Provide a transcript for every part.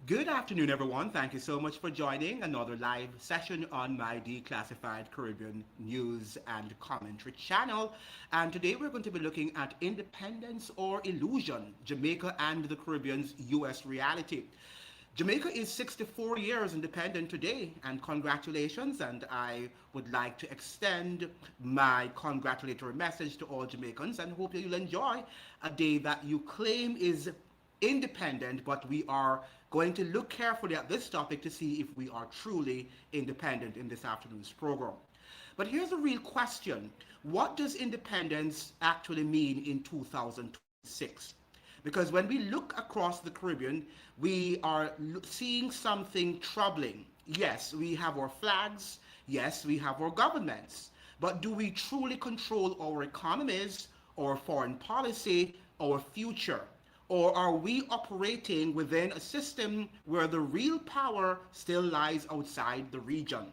Good afternoon, everyone. Thank you so much for joining another live session on my declassified Caribbean news and commentary channel. And today we're going to be looking at independence or illusion, Jamaica and the Caribbean's U.S. reality. Jamaica is 64 years independent today, and congratulations, and I would like to extend my congratulatory message to all Jamaicans and hope that you'll enjoy a day that you claim is independent, but we are going to look carefully at this topic to see if we are truly independent in this afternoon's program. But here's a real question. What does independence actually mean in 2026? Because when we look across the Caribbean, we are seeing something troubling. Yes, we have our flags. Yes, we have our governments. But do we truly control our economies, our foreign policy, our future? Or are we operating within a system where the real power still lies outside the region?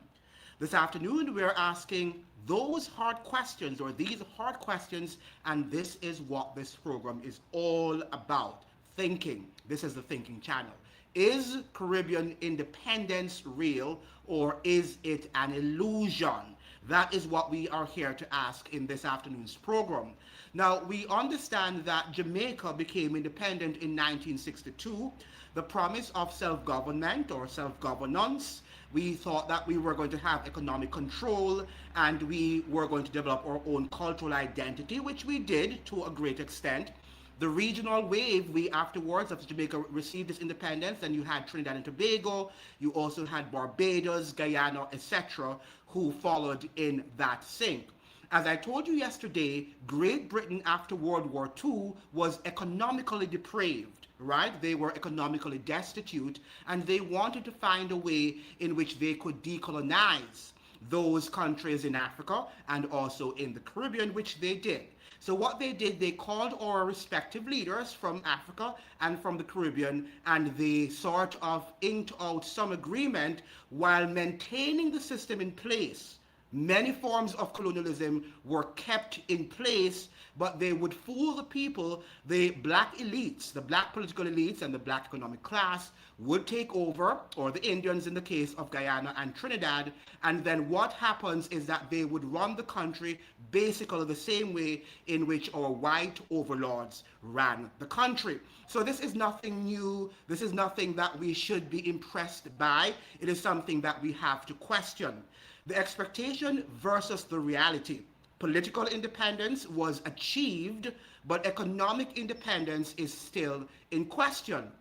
This afternoon, we're asking those hard questions, or these hard questions, and this is what this program is all about. Thinking. This is the Thinking Channel. Is Caribbean independence real, or is it an illusion? That is what we are here to ask in this afternoon's program. Now, we understand that Jamaica became independent in 1962. The promise of self-government or self-governance. We thought that we were going to have economic control and we were going to develop our own cultural identity, which we did to a great extent. The regional wave, we afterwards, after Jamaica received its independence, and you had Trinidad and Tobago, you also had Barbados, Guyana, etc., who followed in that sync. As I told you yesterday, Great Britain after World War II was economically depraved, right? They were economically destitute, and they wanted to find a way in which they could decolonize those countries in Africa and also in the Caribbean, which they did. So what they did, they called our respective leaders from Africa and from the Caribbean, and they sort of inked out some agreement while maintaining the system in place. Many forms of colonialism were kept in place, but they would fool the people. The black elites, the black political elites and the black economic class would take over, or the Indians in the case of Guyana and Trinidad, and then what happens is that they would run the country basically the same way in which our white overlords ran the country. So this is nothing new. This is nothing that we should be impressed by. It is something that we have to question. The expectation versus the reality. Political independence was achieved, but economic independence is still in question.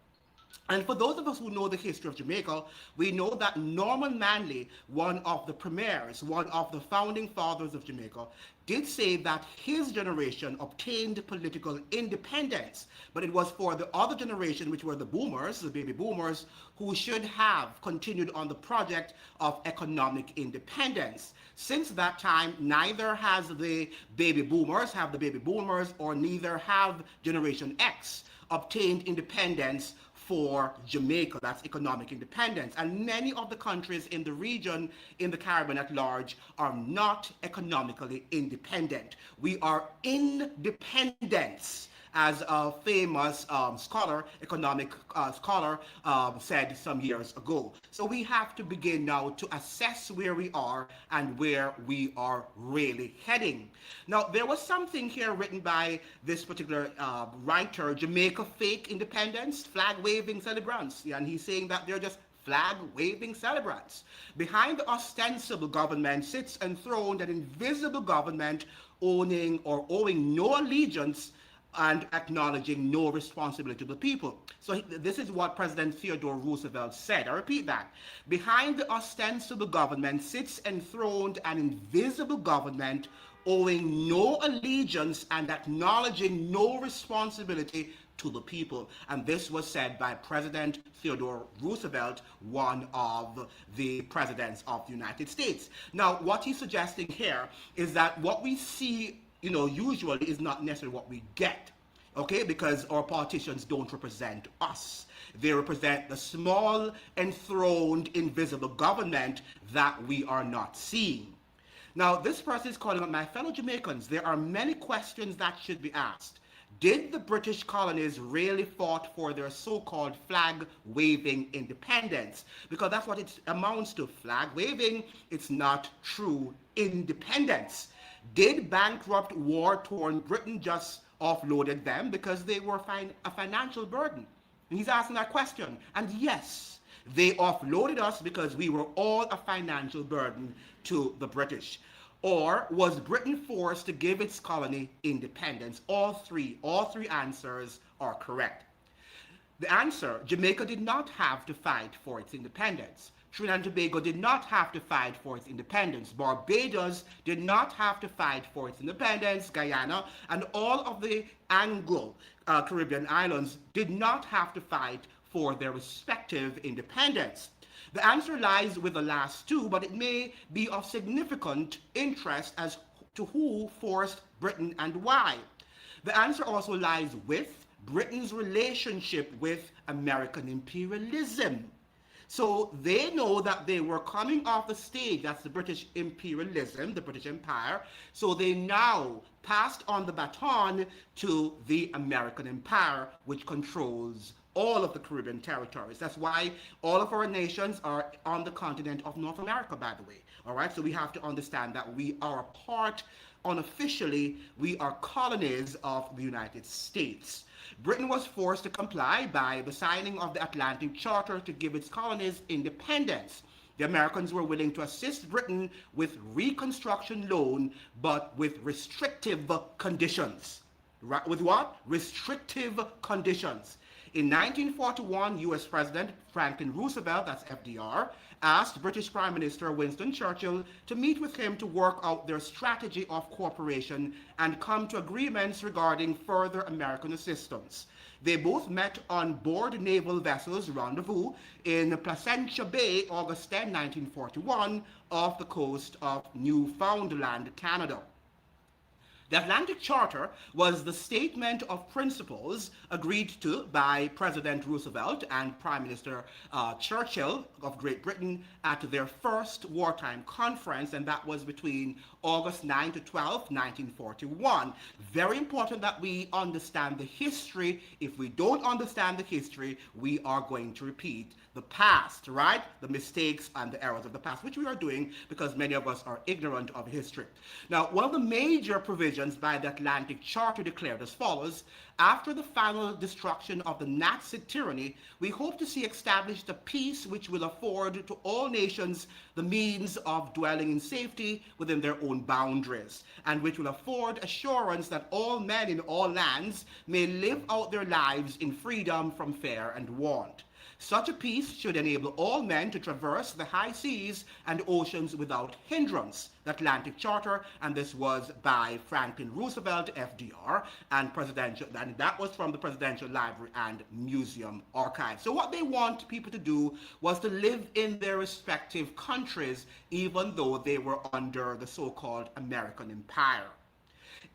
And for those of us who know the history of Jamaica, we know that Norman Manley, one of the premiers, one of the founding fathers of Jamaica, did say that his generation obtained political independence, but it was for the other generation, which were the boomers, the baby boomers, who should have continued on the project of economic independence. Since that time, neither has the baby boomers, or neither have Generation X obtained independence for Jamaica. That's economic independence. And many of the countries in the region, in the Caribbean at large, are not economically independent. We are independence, as a famous economic scholar said some years ago. So we have to begin now to assess where we are and where we are really heading. Now, there was something here written by this particular writer, Jamaica Fake Independence, Flag-Waving Celebrants. And he's saying that they're just flag-waving celebrants. Behind the ostensible government sits enthroned an invisible government owning or owing no allegiance and acknowledging no responsibility to the people. So this is what President Theodore Roosevelt said. I repeat that. Behind the ostensible government sits enthroned an invisible government owing no allegiance and acknowledging no responsibility to the people. And this was said by President Theodore Roosevelt, one of the presidents of the United States. Now, what he's suggesting here is that what we see usually is not necessarily what we get, okay? Because our politicians don't represent us. They represent the small, enthroned, invisible government that we are not seeing. Now, this person is calling on my fellow Jamaicans. There are many questions that should be asked. Did the British colonies really fought for their so-called flag-waving independence? Because that's what it amounts to. Flag waving, it's not true independence. Did bankrupt, war-torn Britain just offloaded them because they were a financial burden? And he's asking that question. And yes, they offloaded us because we were all a financial burden to the British. Or was Britain forced to give its colony independence? All three answers are correct. The answer, Jamaica did not have to fight for its independence. Trinidad and Tobago did not have to fight for its independence. Barbados did not have to fight for its independence. Guyana and all of the Anglo-Caribbean islands did not have to fight for their respective independence. The answer lies with the last two, but it may be of significant interest as to who forced Britain and why. The answer also lies with Britain's relationship with American imperialism. So they know that they were coming off the stage, that's the British imperialism, the British Empire, so they now passed on the baton to the American Empire, which controls all of the Caribbean territories. That's why all of our nations are on the continent of North America, by the way. All right, so we have to understand that we are a part, unofficially, we are colonies of the United States. Britain was forced to comply by the signing of the Atlantic Charter to give its colonies independence. The Americans were willing to assist Britain with reconstruction loan, but with restrictive conditions. Right? With what? Restrictive conditions. In 1941, US President Franklin Roosevelt, that's FDR, asked British Prime Minister Winston Churchill to meet with him to work out their strategy of cooperation and come to agreements regarding further American assistance. They both met on board naval vessels Rendezvous in Placentia Bay, August 10, 1941, off the coast of Newfoundland, Canada. The Atlantic Charter was the statement of principles agreed to by President Roosevelt and Prime Minister Churchill of Great Britain at their first wartime conference, and that was between August 9 to 12, 1941. Very important that we understand the history. If we don't understand the history, we are going to repeat the past, right? The mistakes and the errors of the past, which we are doing because many of us are ignorant of history. Now, one of the major provisions by the Atlantic Charter declared as follows: after the final destruction of the Nazi tyranny, we hope to see established a peace which will afford to all nations the means of dwelling in safety within their own boundaries, and which will afford assurance that all men in all lands may live out their lives in freedom from fear and want. Such a peace should enable all men to traverse the high seas and oceans without hindrance. The Atlantic Charter, and this was by Franklin Roosevelt, FDR, and that was from the Presidential Library and Museum Archive. So what they want people to do was to live in their respective countries, even though they were under the so-called American Empire.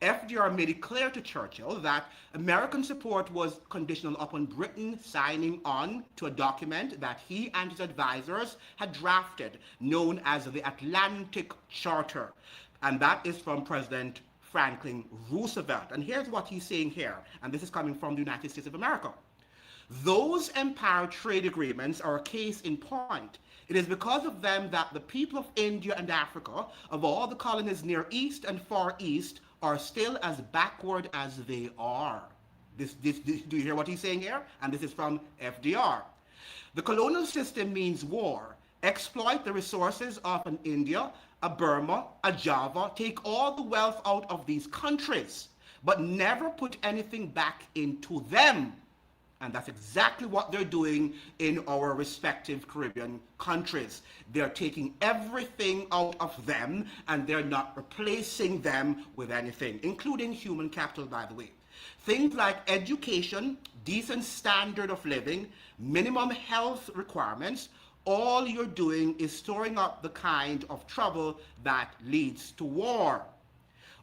FDR made it clear to Churchill that American support was conditional upon Britain signing on to a document that he and his advisors had drafted, known as the Atlantic Charter. And that is from President Franklin Roosevelt. And here's what he's saying here, and this is coming from the United States of America. Those empire trade agreements are a case in point. It is because of them that the people of India and Africa, of all the colonies near East and Far East, are still as backward as they are. Do you hear what he's saying here? And this is from FDR. The colonial system means war. Exploit the resources of an India, a Burma, a Java, take all the wealth out of these countries, but never put anything back into them. And that's exactly what they're doing in our respective Caribbean countries. They're taking everything out of them and they're not replacing them with anything, including human capital, by the way. Things like education, decent standard of living, minimum health requirements, all you're doing is storing up the kind of trouble that leads to war.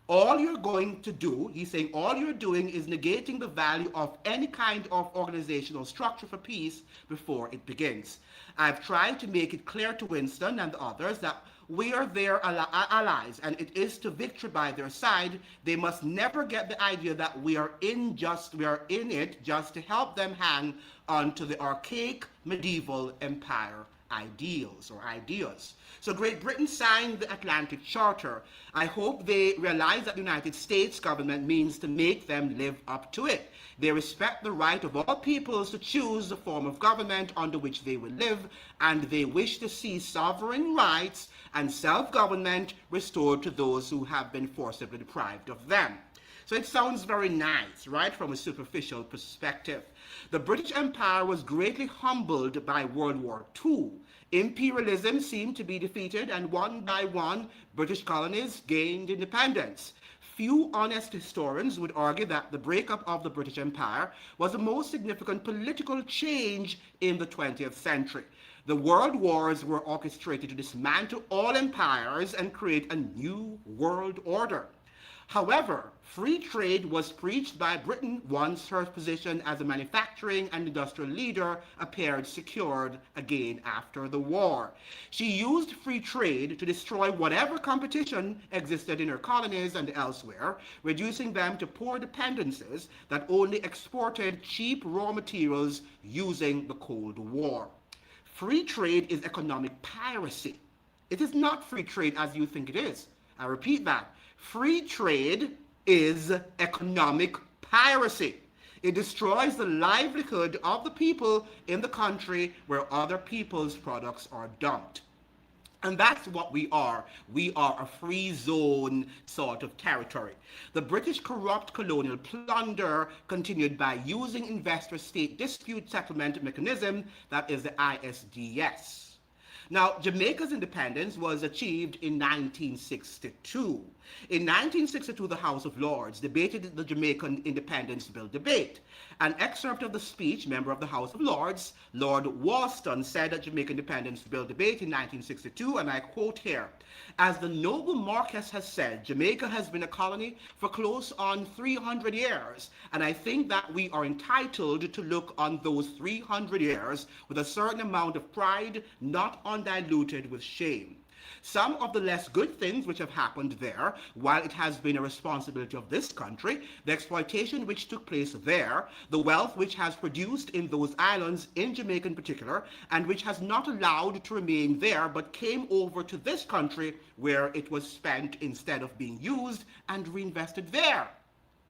All you're going to do, he's saying, all you're doing is negating the value of any kind of organizational structure for peace before it begins. I've tried to make it clear to Winston and the others that we are their allies, and it is to victory by their side. They must never get the idea that we are in it just to help them hang on to the archaic medieval empire ideals or ideas. So Great Britain signed the Atlantic Charter. I hope they realize that the United States government means to make them live up to it. They respect the right of all peoples to choose the form of government under which they will live, and they wish to see sovereign rights and self-government restored to those who have been forcibly deprived of them. So it sounds very nice, right, from a superficial perspective. The British Empire was greatly humbled by World War II. Imperialism seemed to be defeated, and one by one, British colonies gained independence. Few honest historians would argue that the breakup of the British Empire was the most significant political change in the 20th century. The world wars were orchestrated to dismantle all empires and create a new world order. However, free trade was preached by Britain once her position as a manufacturing and industrial leader appeared secured again after the war. She used free trade to destroy whatever competition existed in her colonies and elsewhere, reducing them to poor dependencies that only exported cheap raw materials using the Cold War. Free trade is economic piracy. It is not free trade as you think it is. I repeat that. Free trade is economic piracy. It destroys the livelihood of the people in the country where other people's products are dumped. And that's what we are. We are a free zone sort of territory. The British corrupt colonial plunder continued by using investor-state dispute settlement mechanism, that is the ISDS. Now, Jamaica's independence was achieved in 1962. In 1962, the House of Lords debated the Jamaican Independence Bill debate. An excerpt of the speech, member of the House of Lords, Lord Walston, said at Jamaica Independence Bill debate in 1962, and I quote here, "As the noble Marquess has said, Jamaica has been a colony for close on 300 years, and I think that we are entitled to look on those 300 years with a certain amount of pride, not undiluted with shame. Some of the less good things which have happened there, while it has been a responsibility of this country, the exploitation which took place there, the wealth which has produced in those islands, in Jamaica in particular, and which has not allowed to remain there, but came over to this country where it was spent instead of being used and reinvested there."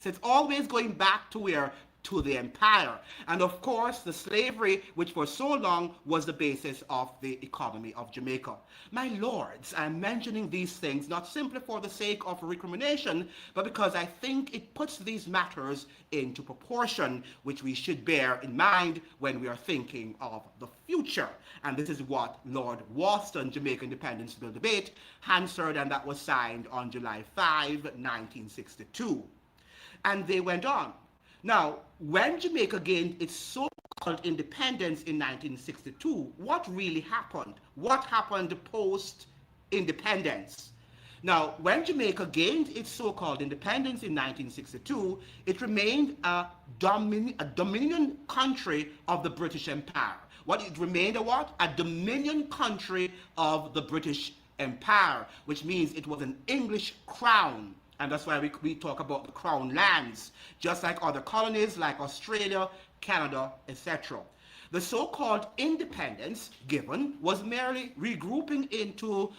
So it's always going back to where? To the empire. And of course, the slavery, which for so long was the basis of the economy of Jamaica. My lords, I'm mentioning these things not simply for the sake of recrimination, but because I think it puts these matters into proportion, which we should bear in mind when we are thinking of the future. And this is what Lord Walston, Jamaica Independence Bill debate, answered, and that was signed on July 5, 1962. And they went on. Now, when Jamaica gained its so-called independence in 1962, what really happened? What happened post-independence? Now, when Jamaica gained its so-called independence in 1962, it remained a dominion country of the British Empire. It remained a what? A dominion country of the British Empire, which means it was an English crown. And that's why we talk about the crown lands, just like other colonies like Australia, Canada, etc. The so-called independence given was merely regrouping into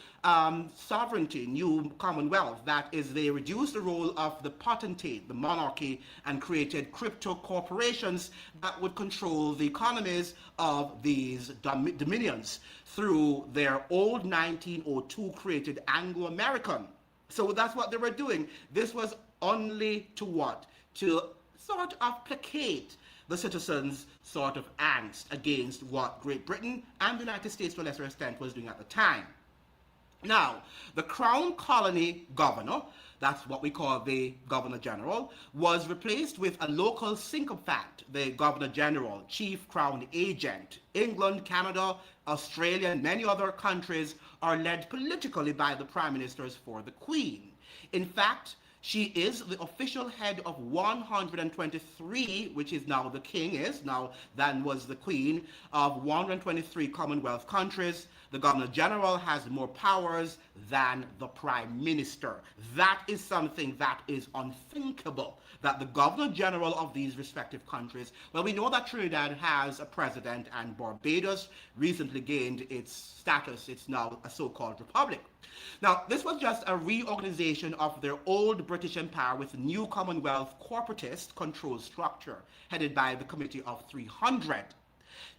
sovereignty, new commonwealth. That is, they reduced the role of the potentate, the monarchy, and created crypto corporations that would control the economies of these dominions through their old 1902 created Anglo-American. So that's what they were doing. This was only to what? To sort of placate the citizens' sort of angst against what Great Britain and the United States to a lesser extent was doing at the time. Now, the Crown Colony Governor, that's what we call the Governor General, was replaced with a local sycophant, the Governor General, Chief Crown Agent. England, Canada, Australia, and many other countries are led politically by the Prime Ministers for the Queen. In fact, She is the official head of 123, which is now the king is, now than was the queen, of 123 Commonwealth countries. The Governor General has more powers than the Prime Minister. That is something that is unthinkable, that the Governor General of these respective countries, well, we know that Trinidad has a president and Barbados recently gained its status. It's now a so-called republic. Now, this was just a reorganization of their old British Empire with new Commonwealth corporatist control structure, headed by the Committee of 300,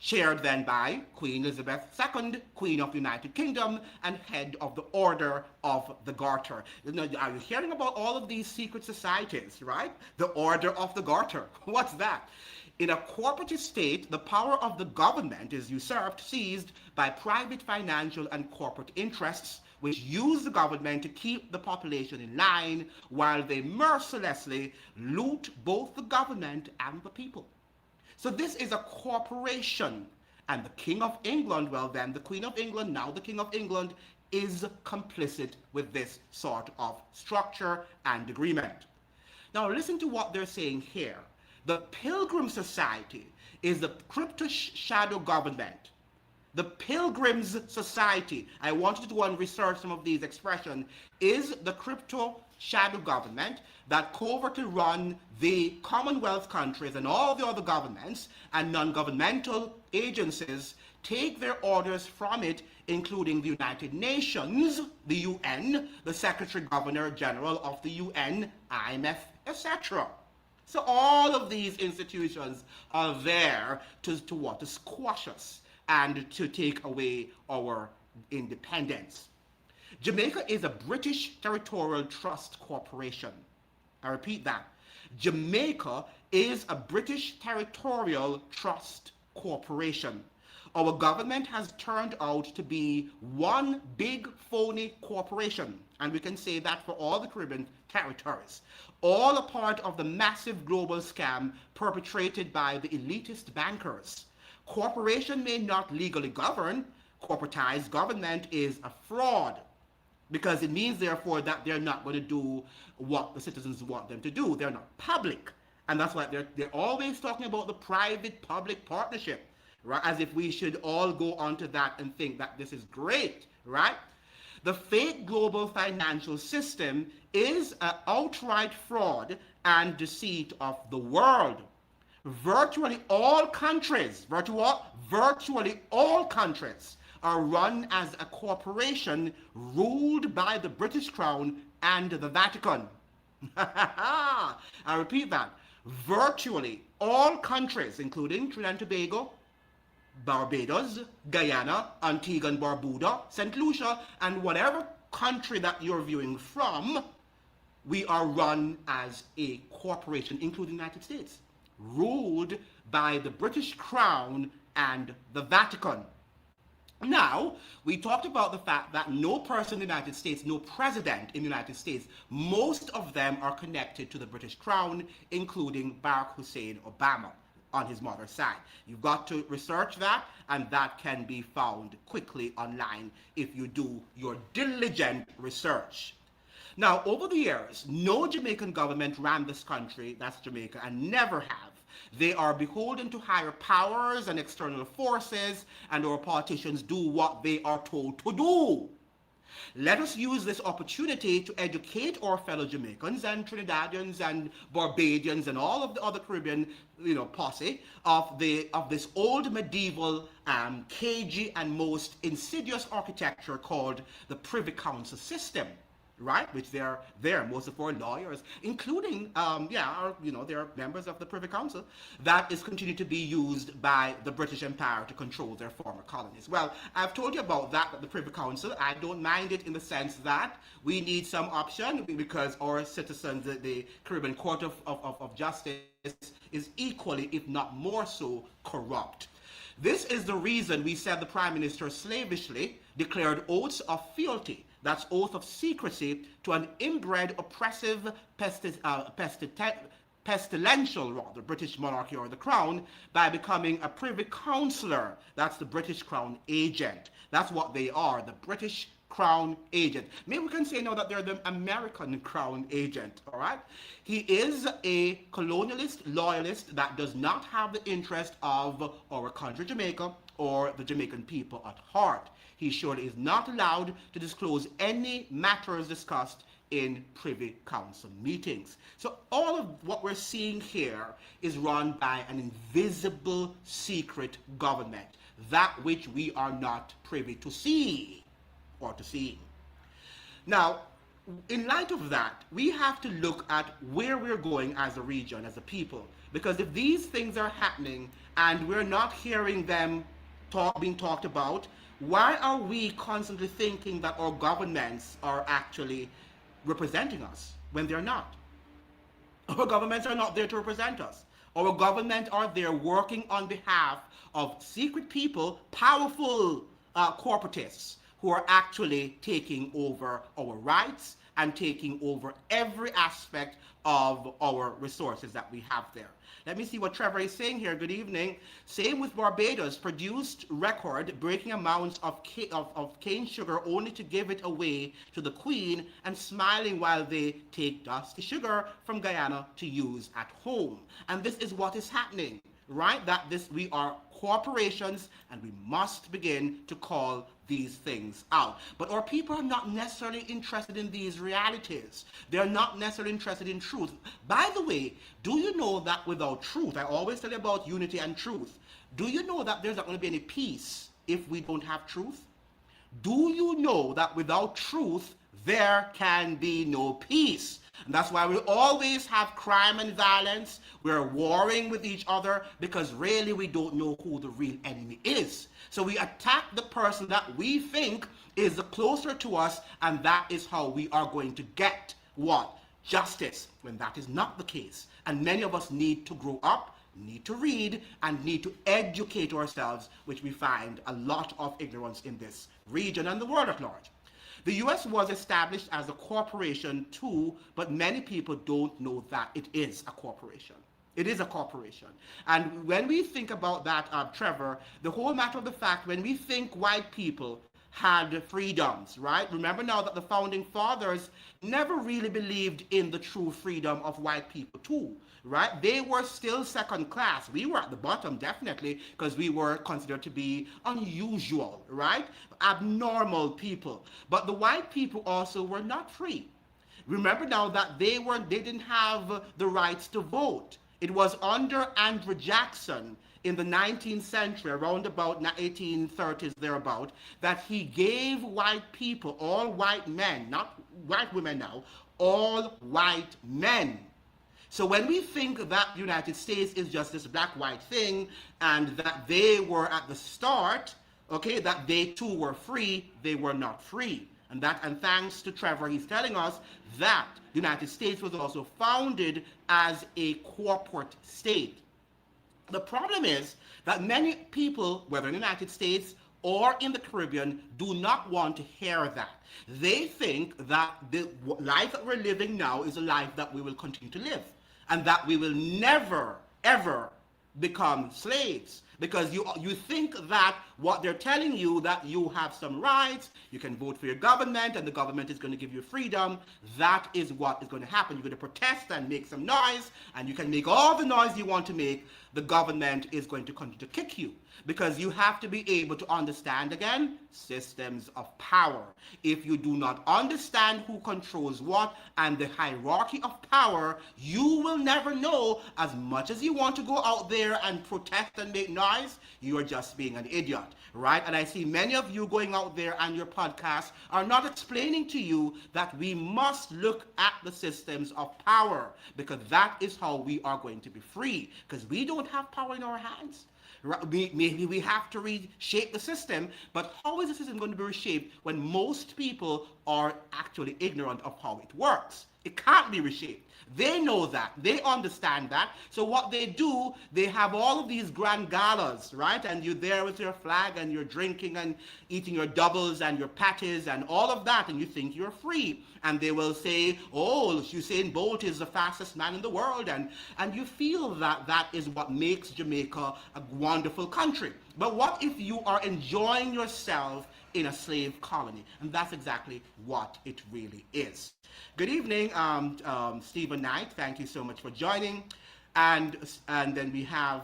chaired then by Queen Elizabeth II, Queen of the United Kingdom, and head of the Order of the Garter. Now, are you hearing about all of these secret societies, right? The Order of the Garter. What's that? In a corporatist state, the power of the government is usurped, seized by private financial and corporate interests, which use the government to keep the population in line while they mercilessly loot both the government and the people. So this is a corporation. And the King of England, well then the Queen of England, now the King of England, is complicit with this sort of structure and agreement. Now listen to what they're saying here. The Pilgrim Society is the crypto shadow government. The Pilgrims Society, I wanted to go and research some of these expressions, is the crypto shadow government that covertly run the Commonwealth countries and all the other governments and non-governmental agencies take their orders from it, including the United Nations, the UN, the Secretary Governor General of the UN, IMF, etc. So all of these institutions are there to what? To squash us and to take away our independence. Jamaica is a British Territorial Trust Corporation. I repeat that. Jamaica is a British Territorial Trust Corporation. Our government has turned out to be one big phony corporation, and we can say that for all the Caribbean territories, all a part of the massive global scam perpetrated by the elitist bankers. Corporation may not legally govern. Corporatized government is a fraud, because it means therefore that they're not going to do what the citizens want them to do. They're not public, and that's why they're always talking about the private-public partnership, right? As if we should all go onto that and think that this is great, right? The fake global financial system is an outright fraud and deceit of the world. Virtually all countries are run as a corporation ruled by the British Crown and the Vatican. I repeat that. Virtually all countries, including Trinidad and Tobago, Barbados, Guyana, Antigua and Barbuda, St. Lucia, and whatever country that you're viewing from, we are run as a corporation, including the United States, ruled by the British Crown and the Vatican. Now, we talked about the fact that no person in the United States, no president in the United States, most of them are connected to the British Crown, including Barack Hussein Obama on his mother's side. You've got to research that, and that can be found quickly online if you do your diligent research. Now, over the years, no Jamaican government ran this country, that's Jamaica, and never have. They are beholden to higher powers and external forces, and our politicians do what they are told to do. Let us use this opportunity to educate our fellow Jamaicans and Trinidadians and Barbadians and all of the other Caribbean, posse of this old medieval, cagey and most insidious architecture called the Privy Council system. Right, which they're most of our lawyers, including, they're members of the Privy Council, that is continued to be used by the British Empire to control their former colonies. Well, I've told you about that, the Privy Council. I don't mind it in the sense that we need some option because our citizens, the Caribbean Court of Justice, is equally, if not more so, corrupt. This is the reason we said the Prime Minister slavishly declared oaths of fealty, that's oath of secrecy, to an inbred, oppressive, pestilential, British monarchy or the Crown, by becoming a Privy Councillor. That's the British Crown agent. That's what they are, the British crown agent. Maybe we can say now that they're the American crown agent, all right? He is a colonialist, loyalist that does not have the interest of our country, Jamaica, or the Jamaican people at heart. He surely is not allowed to disclose any matters discussed in Privy Council meetings. So all of what we're seeing here is run by an invisible secret government, that which we are not privy to see or to see. Now, in light of that, we have to look at where we're going as a region, as a people, because if these things are happening and we're not hearing them being talked about, why are we constantly thinking that our governments are actually representing us when they're not? Our governments are not there to represent us. Our government are there working on behalf of secret people, powerful corporatists who are actually taking over our rights and taking over every aspect of our resources that we have there. Let me see what Trevor is saying here. Good evening. Same with Barbados. Produced record-breaking amounts of cane sugar only to give it away to the Queen and smiling while they take dusty sugar from Guyana to use at home. And this is what is happening, right? We are corporations and we must begin to call these things out. But our people are not necessarily interested in these realities. They're not necessarily interested in truth. By the way, do you know that without truth, I always tell you about unity and truth, do you know that there's not going to be any peace if we don't have truth? Do you know that without truth, there can be no peace? And that's why we always have crime and violence. We're warring with each other because really we don't know who the real enemy is. So we attack the person that we think is the closer to us, and that is how we are going to get what? Justice, when that is not the case. And many of us need to grow up, need to read, and need to educate ourselves, which we find a lot of ignorance in this region and the world at large. The U.S. was established as a corporation too, but many people don't know that it is a corporation. It is a corporation. And when we think about that, Trevor, the whole matter of the fact, when we think white people had freedoms, right? Remember now that the founding fathers never really believed in the true freedom of white people too, right? They were still second class. We were at the bottom, definitely, because we were considered to be unusual, right? Abnormal people. But the white people also were not free. Remember now that they didn't have the rights to vote. It was under Andrew Jackson in the 19th century, around about 1830s thereabout, that he gave white people, all white men, not white women now, all white men. So when we think that the United States is just this black-white thing and that they were at the start, okay, that they too were free, they were not free. And thanks to Trevor, he's telling us that the United States was also founded as a corporate state. The problem is that many people, whether in the United States or in the Caribbean, do not want to hear that. They think that the life that we're living now is a life that we will continue to live, and that we will never, ever become slaves. Because you think that what they're telling you, that you have some rights, you can vote for your government, and the government is going to give you freedom. That is what is going to happen. You're going to protest and make some noise, and you can make all the noise you want to make. The government is going to continue to kick you. Because you have to be able to understand, again, systems of power. If you do not understand who controls what and the hierarchy of power, you will never know. As much as you want to go out there and protest and make noise, you are just being an idiot, right? And I see many of you going out there and your podcasts are not explaining to you that we must look at the systems of power, because that is how we are going to be free, because we don't have power in our hands. Maybe we have to reshape the system, but how is the system going to be reshaped when most people are actually ignorant of how it works? It can't be reshaped. They know that. They understand that. So what they do, they have all of these grand galas, right? And you're there with your flag and you're drinking and eating your doubles and your patties and all of that, and you think you're free. And they will say, oh, Usain Bolt is the fastest man in the world. And you feel that that is what makes Jamaica a wonderful country. But what if you are enjoying yourself in a slave colony. And that's exactly what it really is. Good evening, Stephen Knight. Thank you so much for joining. And then we have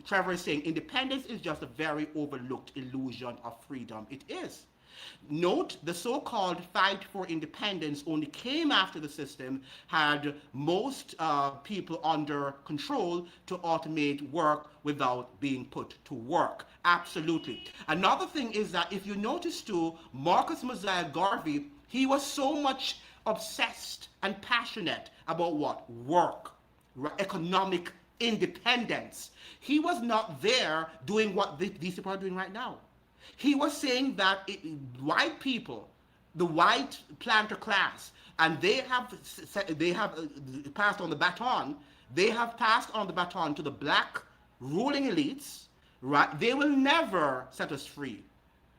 Trevor saying independence is just a very overlooked illusion of freedom. It is. Note, the so-called fight for independence only came after the system had most people under control to automate work without being put to work. Absolutely. Another thing is that if you notice too, Marcus Mosiah Garvey, he was so much obsessed and passionate about what? Work, economic independence. He was not there doing what these people are doing right now. He was saying that white people, the white planter class, and they have passed on the baton. They have passed on the baton to the black ruling elites. Right? They will never set us free.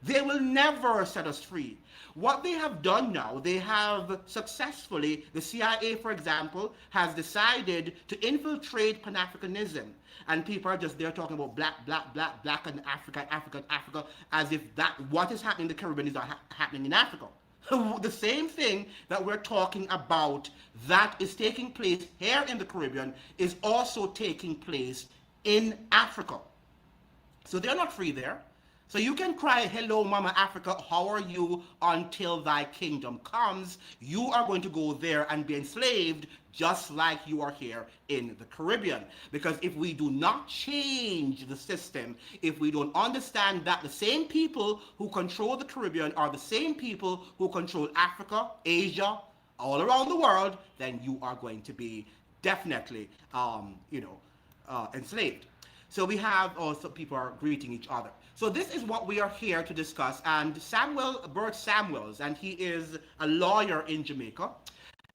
They will never set us free. What they have done now, they have successfully, the CIA, for example, has decided to infiltrate Pan-Africanism. And people are just there talking about black, black, black, black, and Africa, Africa, Africa, as if that what is happening in the Caribbean is not happening in Africa. The same thing that we're talking about that is taking place here in the Caribbean is also taking place in Africa. So they're not free there. So you can cry, hello, Mama Africa, how are you until thy kingdom comes? You are going to go there and be enslaved just like you are here in the Caribbean. Because if we do not change the system, if we don't understand that the same people who control the Caribbean are the same people who control Africa, Asia, all around the world, then you are going to be definitely, enslaved. So we have also people are greeting each other. So this is what we are here to discuss. And Bert Samuels, and he is a lawyer in Jamaica,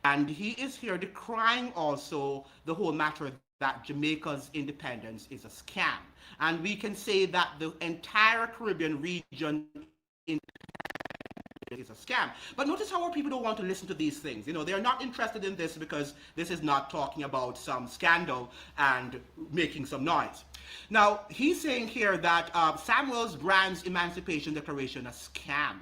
and he is here decrying also the whole matter that Jamaica's independence is a scam. And we can say that the entire Caribbean region is a scam. But notice how our people don't want to listen to these things. They're not interested in this because this is not talking about some scandal and making some noise. Now, he's saying here that Samuels brands Emancipation Declaration a scam.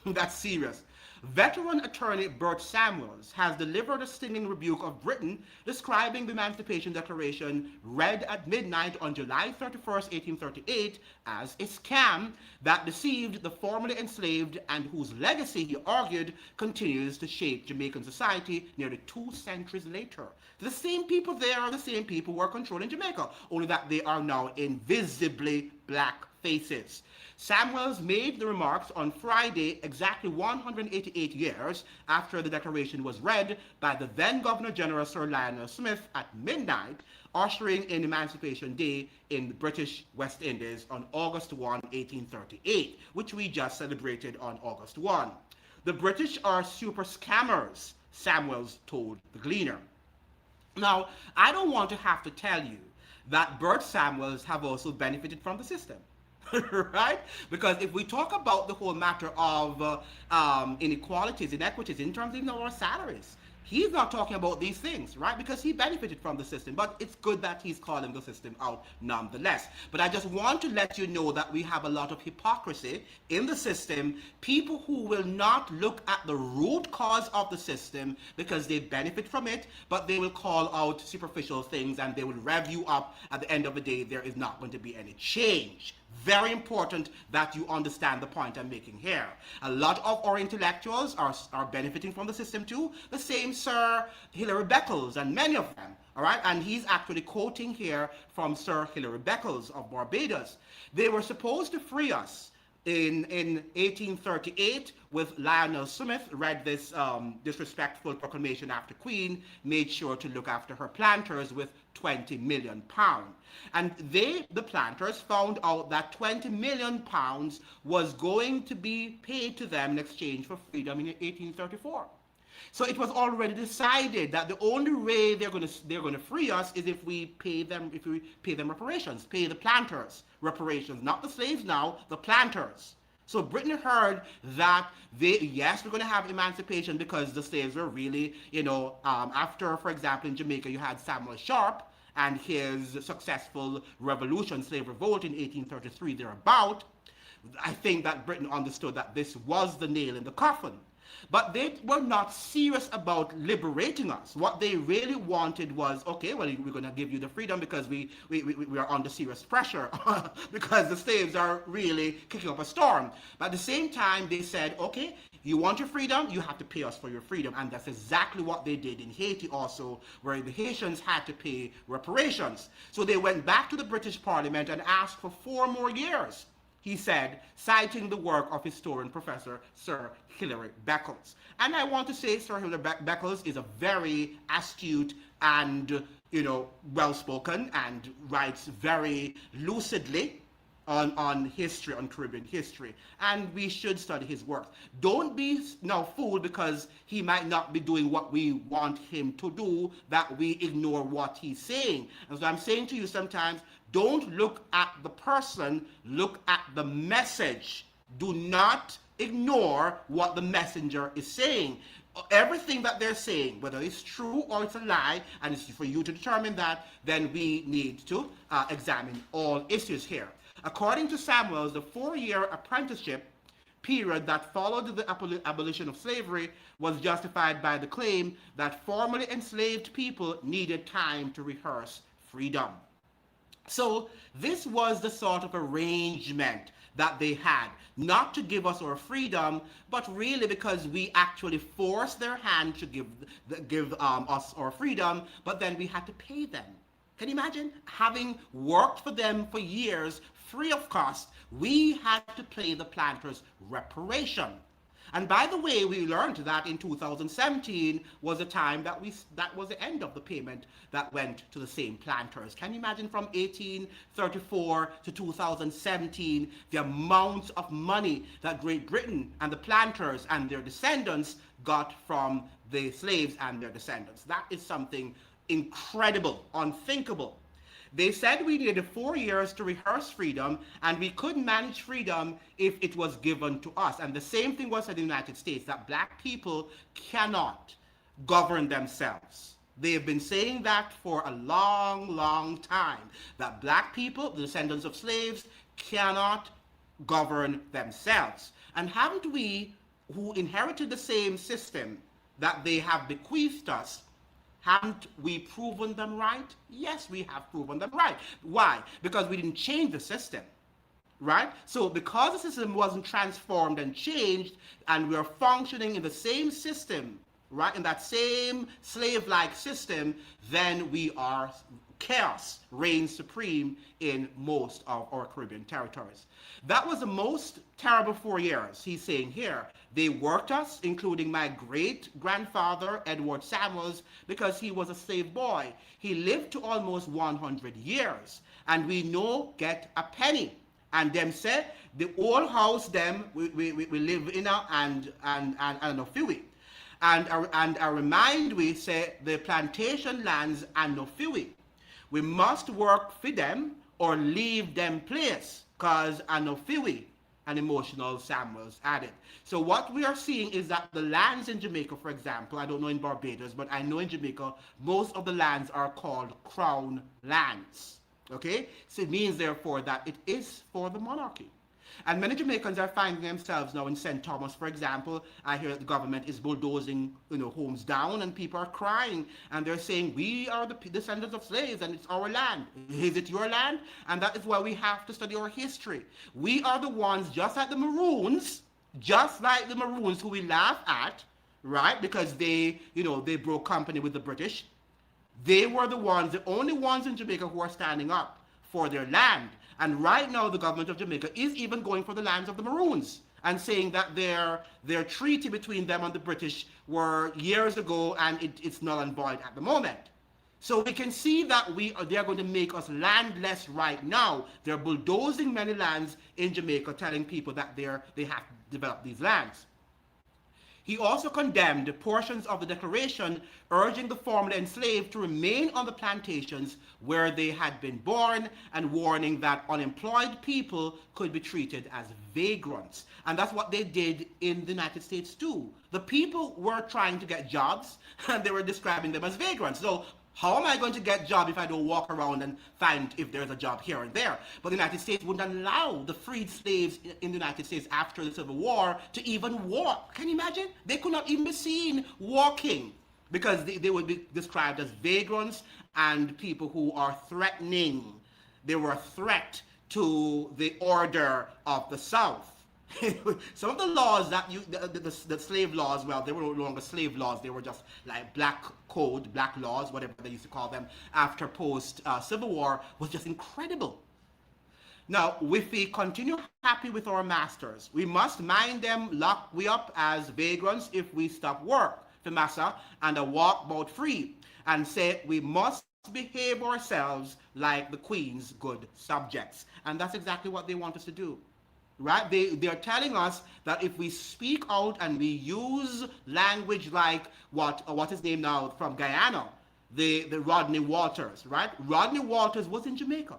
That's serious. Veteran attorney Bert Samuels has delivered a stinging rebuke of Britain, describing the Emancipation Declaration read at midnight on July 31st, 1838, as a scam that deceived the formerly enslaved and whose legacy, he argued, continues to shape Jamaican society nearly 2 centuries later. The same people there are the same people who are controlling Jamaica, only that they are now invisibly black faces. Samuels made the remarks on Friday, exactly 188 years after the declaration was read by the then Governor-General Sir Lionel Smith at midnight, ushering in Emancipation Day in the British West Indies on August 1, 1838, which we just celebrated on August 1. The British are super scammers, Samuels told the Gleaner. Now, I don't want to have to tell you that Bert Samuels have also benefited from the system. Right? Because if we talk about the whole matter of inequalities, inequities in terms of our salaries, he's not talking about these things, right? Because he benefited from the system. But it's good that he's calling the system out nonetheless. But I just want to let you know that we have a lot of hypocrisy in the system. People who will not look at the root cause of the system because they benefit from it, but they will call out superficial things and they will rev you up. At the end of the day, there is not going to be any change. Very important that you understand the point I'm making here. A lot of our intellectuals are benefiting from the system too. The same Sir Hilary Beckles and many of them. All right, and he's actually quoting here from Sir Hilary Beckles of Barbados. They were supposed to free us in 1838 with Lionel Smith, read this disrespectful proclamation after Queen, made sure to look after her planters with £20 million. And the planters, found out that £20 million was going to be paid to them in exchange for freedom in 1834. So it was already decided that the only way they're going to free us is if we pay them reparations, pay the planters reparations, not the slaves now, the planters. So Britain heard that yes, we're going to have emancipation because the slaves were really, after, for example, in Jamaica, you had Samuel Sharp and his successful revolution, slave revolt in 1833 thereabout. I think that Britain understood that this was the nail in the coffin. But they were not serious about liberating us. What they really wanted was, okay, well, we're going to give you the freedom because we are under serious pressure because the slaves are really kicking up a storm. But at the same time, they said, okay, you want your freedom, you have to pay us for your freedom. And that's exactly what they did in Haiti also, where the Haitians had to pay reparations. So they went back to the British Parliament and asked for 4 more years, he said, citing the work of historian Professor Sir Hilary Beckles. And I want to say Sir Hilary Beckles is a very astute and, well-spoken, and writes very lucidly on history, on Caribbean history, and we should study his work. Don't be now fooled because he might not be doing what we want him to do, that we ignore what he's saying. And so I'm saying to you sometimes, don't look at the person, look at the message. Do not ignore what the messenger is saying. Everything that they're saying, whether it's true or it's a lie, and it's for you to determine that, then we need to examine all issues here. According to Samuels, the 4-year apprenticeship period that followed the abolition of slavery was justified by the claim that formerly enslaved people needed time to rehearse freedom. So this was the sort of arrangement that they had, not to give us our freedom, but really because we actually forced their hand to give us our freedom, but then we had to pay them. Can you imagine? Having worked for them for years, free of cost, we had to pay the planters reparation. And by the way, we learned that in 2017 was a time that was the end of the payment that went to the same planters. Can you imagine from 1834 to 2017, the amount of money that Great Britain and the planters and their descendants got from the slaves and their descendants? That is something incredible, unthinkable. They said we needed 4 years to rehearse freedom, and we couldn't manage freedom if it was given to us. And the same thing was said in the United States, that black people cannot govern themselves. They've been saying that for a long, long time, that black people, the descendants of slaves, cannot govern themselves. And haven't we, who inherited the same system that they have bequeathed us, haven't we proven them right? Yes, we have proven them right. Why? Because we didn't change the system, right? So because the system wasn't transformed and changed, and we are functioning in the same system, right, in that same slave-like system, then chaos reigns supreme in most of our Caribbean territories. That was the most terrible 4 years, he's saying here. They worked us, including my great-grandfather, Edward Samuels, because he was a slave boy. He lived to almost 100 years, and we no get a penny. And them say, the old house them, we live in and a few. And I remind we say, the plantation lands and no few. We must work for them or leave them place, cause I no fewy, an emotional Samuels added. So what we are seeing is that the lands in Jamaica, for example, I don't know in Barbados, but I know in Jamaica, most of the lands are called crown lands. Okay? So it means, therefore, that it is for the monarchy. And many Jamaicans are finding themselves now in St. Thomas, for example. I hear that the government is bulldozing, homes down, and people are crying, and they're saying, we are the descendants of slaves, and it's our land. Is it your land? And that is why we have to study our history. We are the ones, just like the Maroons who we laugh at, right? Because they broke company with the British. They were the only ones in Jamaica who are standing up for their land. And right now, the government of Jamaica is even going for the lands of the Maroons and saying that their treaty between them and the British were years ago, and it's null and void at the moment. So we can see that they are going to make us landless right now. They're bulldozing many lands in Jamaica, telling people that they have to develop these lands. He also condemned portions of the Declaration urging the formerly enslaved to remain on the plantations where they had been born, and warning that unemployed people could be treated as vagrants. And that's what they did in the United States too. The people were trying to get jobs, and they were describing them as vagrants. So How am I going to get a job if I don't walk around and find if there's a job here and there? But the United States wouldn't allow the freed slaves in the United States after the Civil War to even walk. Can you imagine? They could not even be seen walking because they would be described as vagrants and people who are threatening. They were a threat to the order of the South. Some of the laws that the slave laws, well, they were no longer slave laws. They were just like black code, black laws, whatever they used to call them after post Civil War, was just incredible. Now, if we continue happy with our masters, we must mind them lock we up as vagrants if we stop work for massa and a walk about free, and say we must behave ourselves like the Queen's good subjects. And that's exactly what they want us to do. Right? They're telling us that if we speak out and we use language like what his name now from Guyana, the Rodney Walters, right? Rodney Walters was in Jamaica,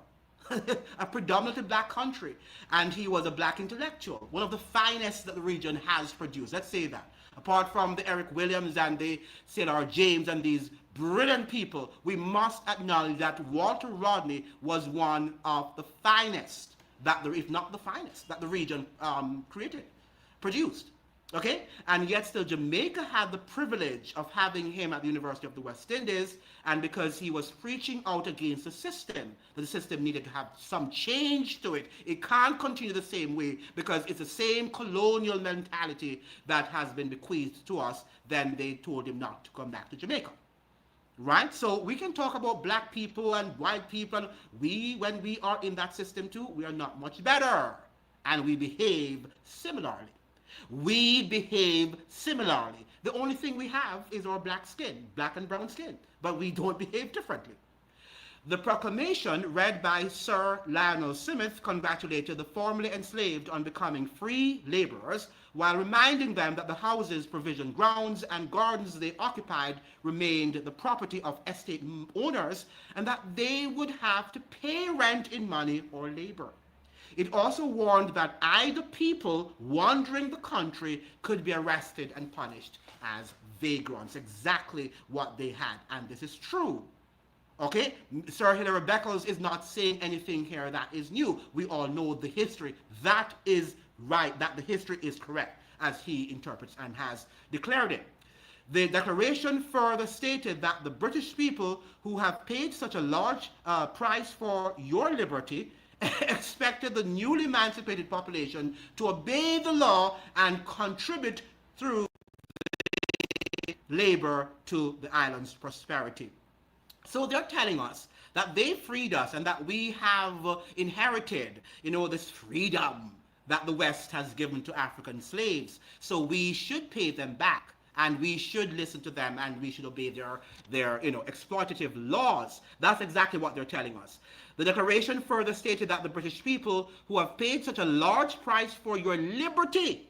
a predominantly black country, and he was a black intellectual, one of the finest that the region has produced. Let's say that. Apart from the Eric Williams and the Sailor James and these brilliant people, we must acknowledge that Walter Rodney was one of the finest, if not the finest, that the region produced. Okay? And yet still Jamaica had the privilege of having him at the University of the West Indies, and because he was preaching out against the system, that the system needed to have some change to it. It can't continue the same way because it's the same colonial mentality that has been bequeathed to us. Then they told him not to come back to Jamaica. Right? So we can talk about black people and white people. And when we are in that system too, we are not much better. And we behave similarly. We behave similarly. The only thing we have is our black skin, black and brown skin. But we don't behave differently. The proclamation read by Sir Lionel Smith congratulated the formerly enslaved on becoming free laborers, while reminding them that the houses, provision grounds, and gardens they occupied remained the property of estate owners, and that they would have to pay rent in money or labor. It also warned that idle people wandering the country could be arrested and punished as vagrants. Exactly what they had, and this is true. Okay, Sir Hilary Beckles is not saying anything here that is new. We all know the history. That is right, that the history is correct, as he interprets and has declared it. The declaration further stated that the British people who have paid such a large price for your liberty expected the newly emancipated population to obey the law and contribute through labor to the island's prosperity. So they're telling us that they freed us and that we have inherited, this freedom that the West has given to African slaves. So we should pay them back, and we should listen to them, and we should obey their exploitative laws. That's exactly what they're telling us. The declaration further stated that the British people who have paid such a large price for your liberty.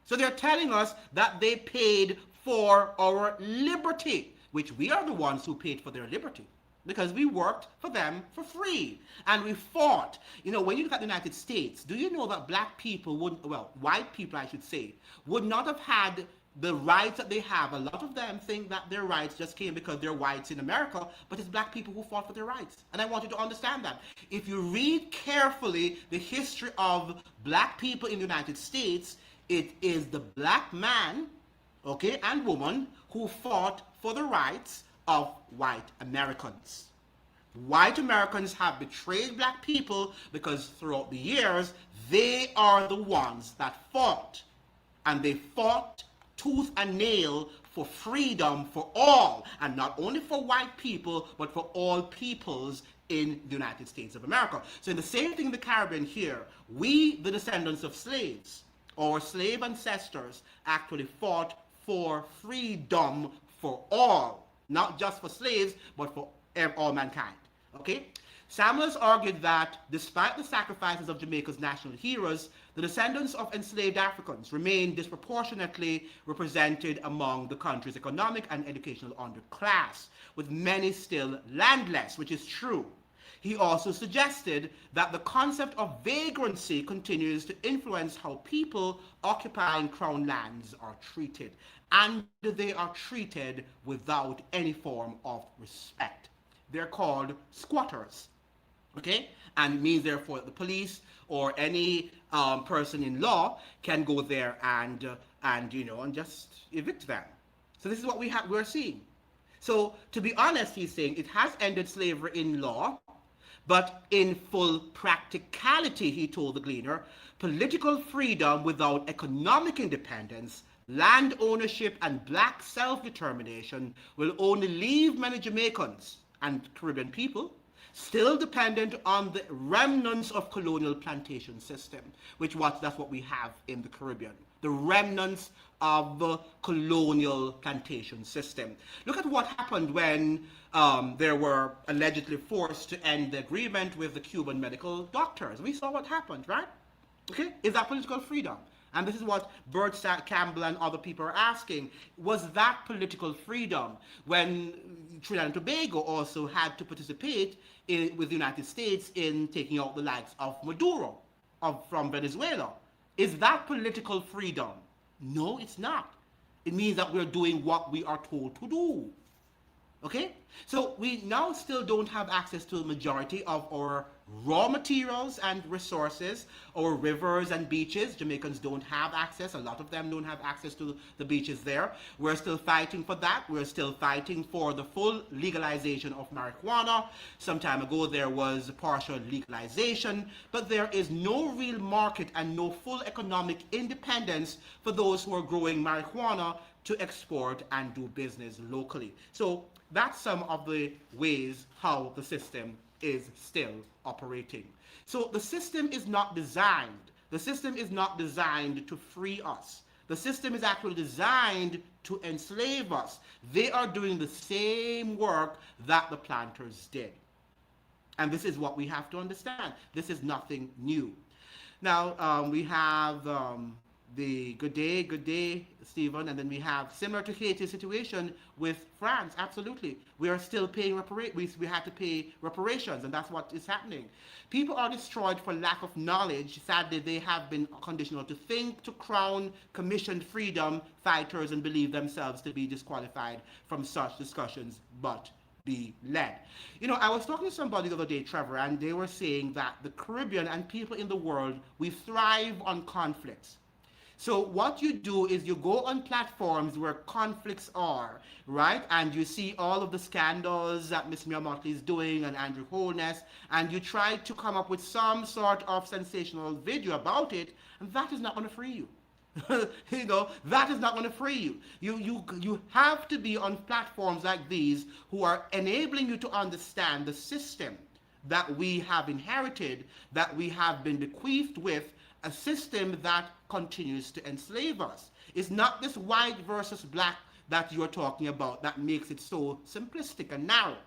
So they're telling us that they paid for our liberty, which we are the ones who paid for their liberty, because we worked for them for free, and we fought. When you look at the United States, do you know that black people white people I should say, would not have had the rights that they have? A lot of them think that their rights just came because they're whites in America, but it's black people who fought for their rights. And I want you to understand that. If you read carefully the history of black people in the United States, it is the black man, okay, and woman who fought for the rights of white Americans. White Americans have betrayed black people because throughout the years, they are the ones that fought. And they fought tooth and nail for freedom for all, and not only for white people, but for all peoples in the United States of America. So in the same thing in the Caribbean here, we, the descendants of slaves, our slave ancestors, actually fought for freedom for all, not just for slaves, but for all mankind. Okay? Samuels argued that despite the sacrifices of Jamaica's national heroes, the descendants of enslaved Africans remain disproportionately represented among the country's economic and educational underclass, with many still landless, which is true. He also suggested that the concept of vagrancy continues to influence how people occupying crown lands are treated, and they are treated without any form of respect. They're called squatters. Okay, and it means therefore that the police or any person in law can go there and and just evict them. So this is what we're seeing. So to be honest, he's saying it has ended slavery in law, but in full practicality, he told the Gleaner, political freedom without economic independence, land ownership, and black self-determination will only leave many Jamaicans and Caribbean people still dependent on the remnants of colonial plantation system, that's what we have in the Caribbean. The remnants of the colonial plantation system. Look at what happened when they were allegedly forced to end the agreement with the Cuban medical doctors. We saw what happened, right? Okay, is that political freedom? And this is what Bert Campbell and other people are asking. Was that political freedom when Trinidad and Tobago also had to participate with the United States in taking out the likes of Maduro from Venezuela? Is that political freedom? No, it's not. It means that we're doing what we are told to do. Okay? So we now still don't have access to the majority of our raw materials and resources, our rivers and beaches. Jamaicans don't have access. A lot of them don't have access to the beaches there. We're still fighting for that. We're still fighting for the full legalization of marijuana. Some time ago there was partial legalization, but there is no real market and no full economic independence for those who are growing marijuana to export and do business locally. So that's some of the ways how the system is still operating. So the system is not designed. The system is not designed to free us. The system is actually designed to enslave us. They are doing the same work that the planters did. And this is what we have to understand. This is nothing new. Now, we have the good day, Stephen, and then we have, similar to Haiti's situation with France, absolutely. We are still paying we had to pay reparations, and that's what is happening. People are destroyed for lack of knowledge. Sadly, they have been conditional to think, to crown commissioned freedom fighters and believe themselves to be disqualified from such discussions, but be led. I was talking to somebody the other day, Trevor, and they were saying that the Caribbean and people in the world, we thrive on conflicts. So what you do is you go on platforms where conflicts are, right? And you see all of the scandals that Miss Mia Motley is doing and Andrew Holness, and you try to come up with some sort of sensational video about it, and that is not going to free you. That is not going to free you. You have to be on platforms like these who are enabling you to understand the system that we have inherited, that we have been bequeathed with, a system that continues to enslave us. It's not this white versus black that you're talking about that makes it so simplistic and narrow.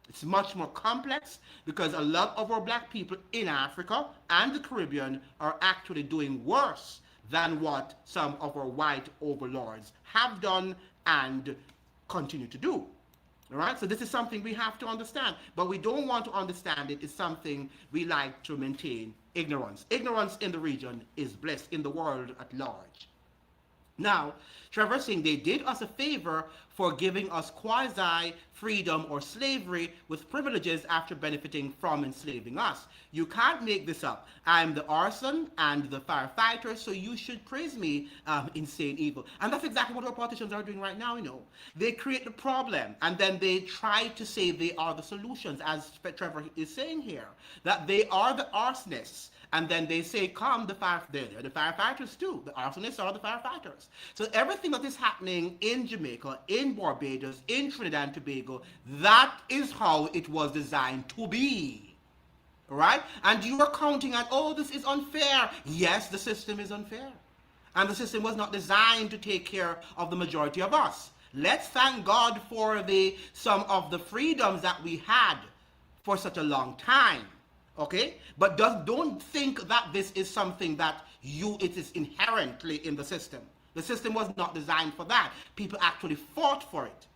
It's much more complex because a lot of our black people in Africa and the Caribbean are actually doing worse than what some of our white overlords have done and continue to do. All right, so this is something we have to understand, but we don't want to understand it. It's something we like to maintain ignorance. Ignorance in the region is bliss in the world at large. Now, Trevor saying they did us a favor for giving us quasi-freedom or slavery with privileges after benefiting from enslaving us. You can't make this up. I'm the arson and the firefighter, so you should praise me, insane evil. And that's exactly what our politicians are doing right now, They create the problem, and then they try to say they are the solutions, as Trevor is saying here, that they are the arsonists. And then they say, come, they're the firefighters too. The arsonists are the firefighters. So everything that is happening in Jamaica, in Barbados, in Trinidad and Tobago, that is how it was designed to be. Right? And you are counting on, this is unfair. Yes, the system is unfair. And the system was not designed to take care of the majority of us. Let's thank God for some of the freedoms that we had for such a long time. Okay, but don't think that this is something that it is inherently in the system. The system was not designed for that. People actually fought for it.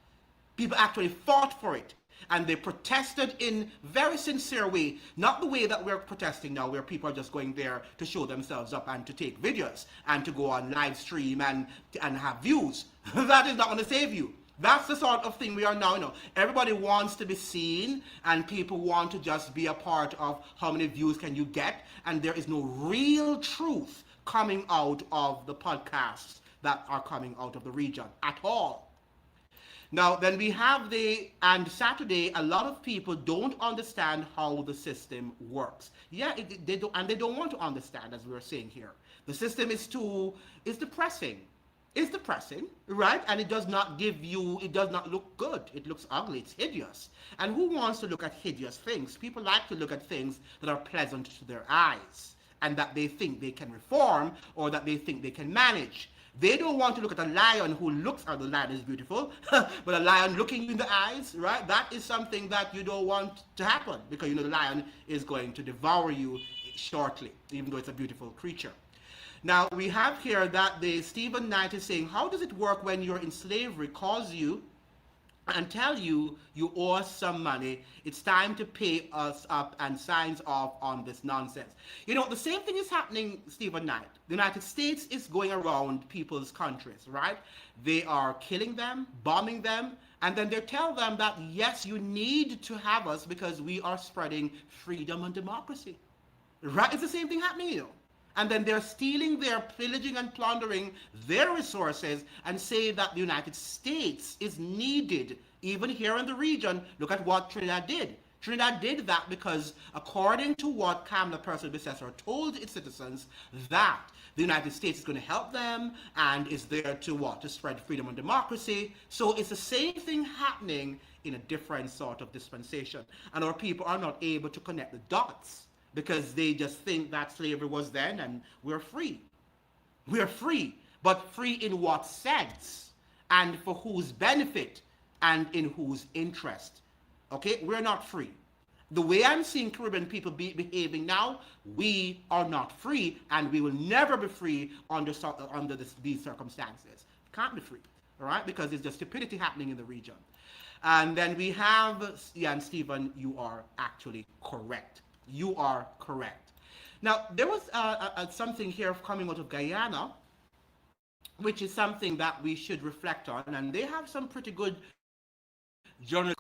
And they protested in very sincere way, not the way that we're protesting now, where people are just going there to show themselves up and to take videos and to go on live stream and have views. That is not going to save you. That's the sort of thing we are now. Everybody wants to be seen, and people want to just be a part of how many views can you get, and there is no real truth coming out of the podcasts that are coming out of the region at all. Now, then we have and Saturday, a lot of people don't understand how the system works. Yeah, they don't want to understand, as we were saying here. The system is depressing. It's depressing, right? And it does not look good. It looks ugly. It's hideous. And who wants to look at hideous things? People like to look at things that are pleasant to their eyes and that they think they can reform or that they think they can manage. They don't want to look at a lion who looks, the lion is beautiful, but a lion looking you in the eyes, right? That is something that you don't want to happen because the lion is going to devour you shortly, even though it's a beautiful creature. Now, we have here that Stephen Knight is saying, how does it work when you're in slavery, calls you and tell you owe us some money, it's time to pay us up, and signs off on this nonsense? The same thing is happening, Stephen Knight. The United States is going around people's countries, right? They are killing them, bombing them, and then they tell them that, yes, you need to have us because we are spreading freedom and democracy, right? It's the same thing happening, And then they're pillaging and plundering their resources and say that the United States is needed, even here in the region. Look at what Trinidad did. Trinidad did that because, according to what Kamala Purcell-Bethesda told its citizens, that the United States is going to help them and is there to spread freedom and democracy. So it's the same thing happening in a different sort of dispensation. And our people are not able to connect the dots, because they just think that slavery was then and we're free. We're free, but free in what sense? And for whose benefit and in whose interest? Okay, we're not free. The way I'm seeing Caribbean people behaving now, we are not free, and we will never be free under these circumstances. Can't be free, all right? Because there's just stupidity happening in the region. And then we have, and Stephen, you are actually correct. You are correct. Now, there was something here coming out of Guyana, which is something that we should reflect on, and they have some pretty good journalists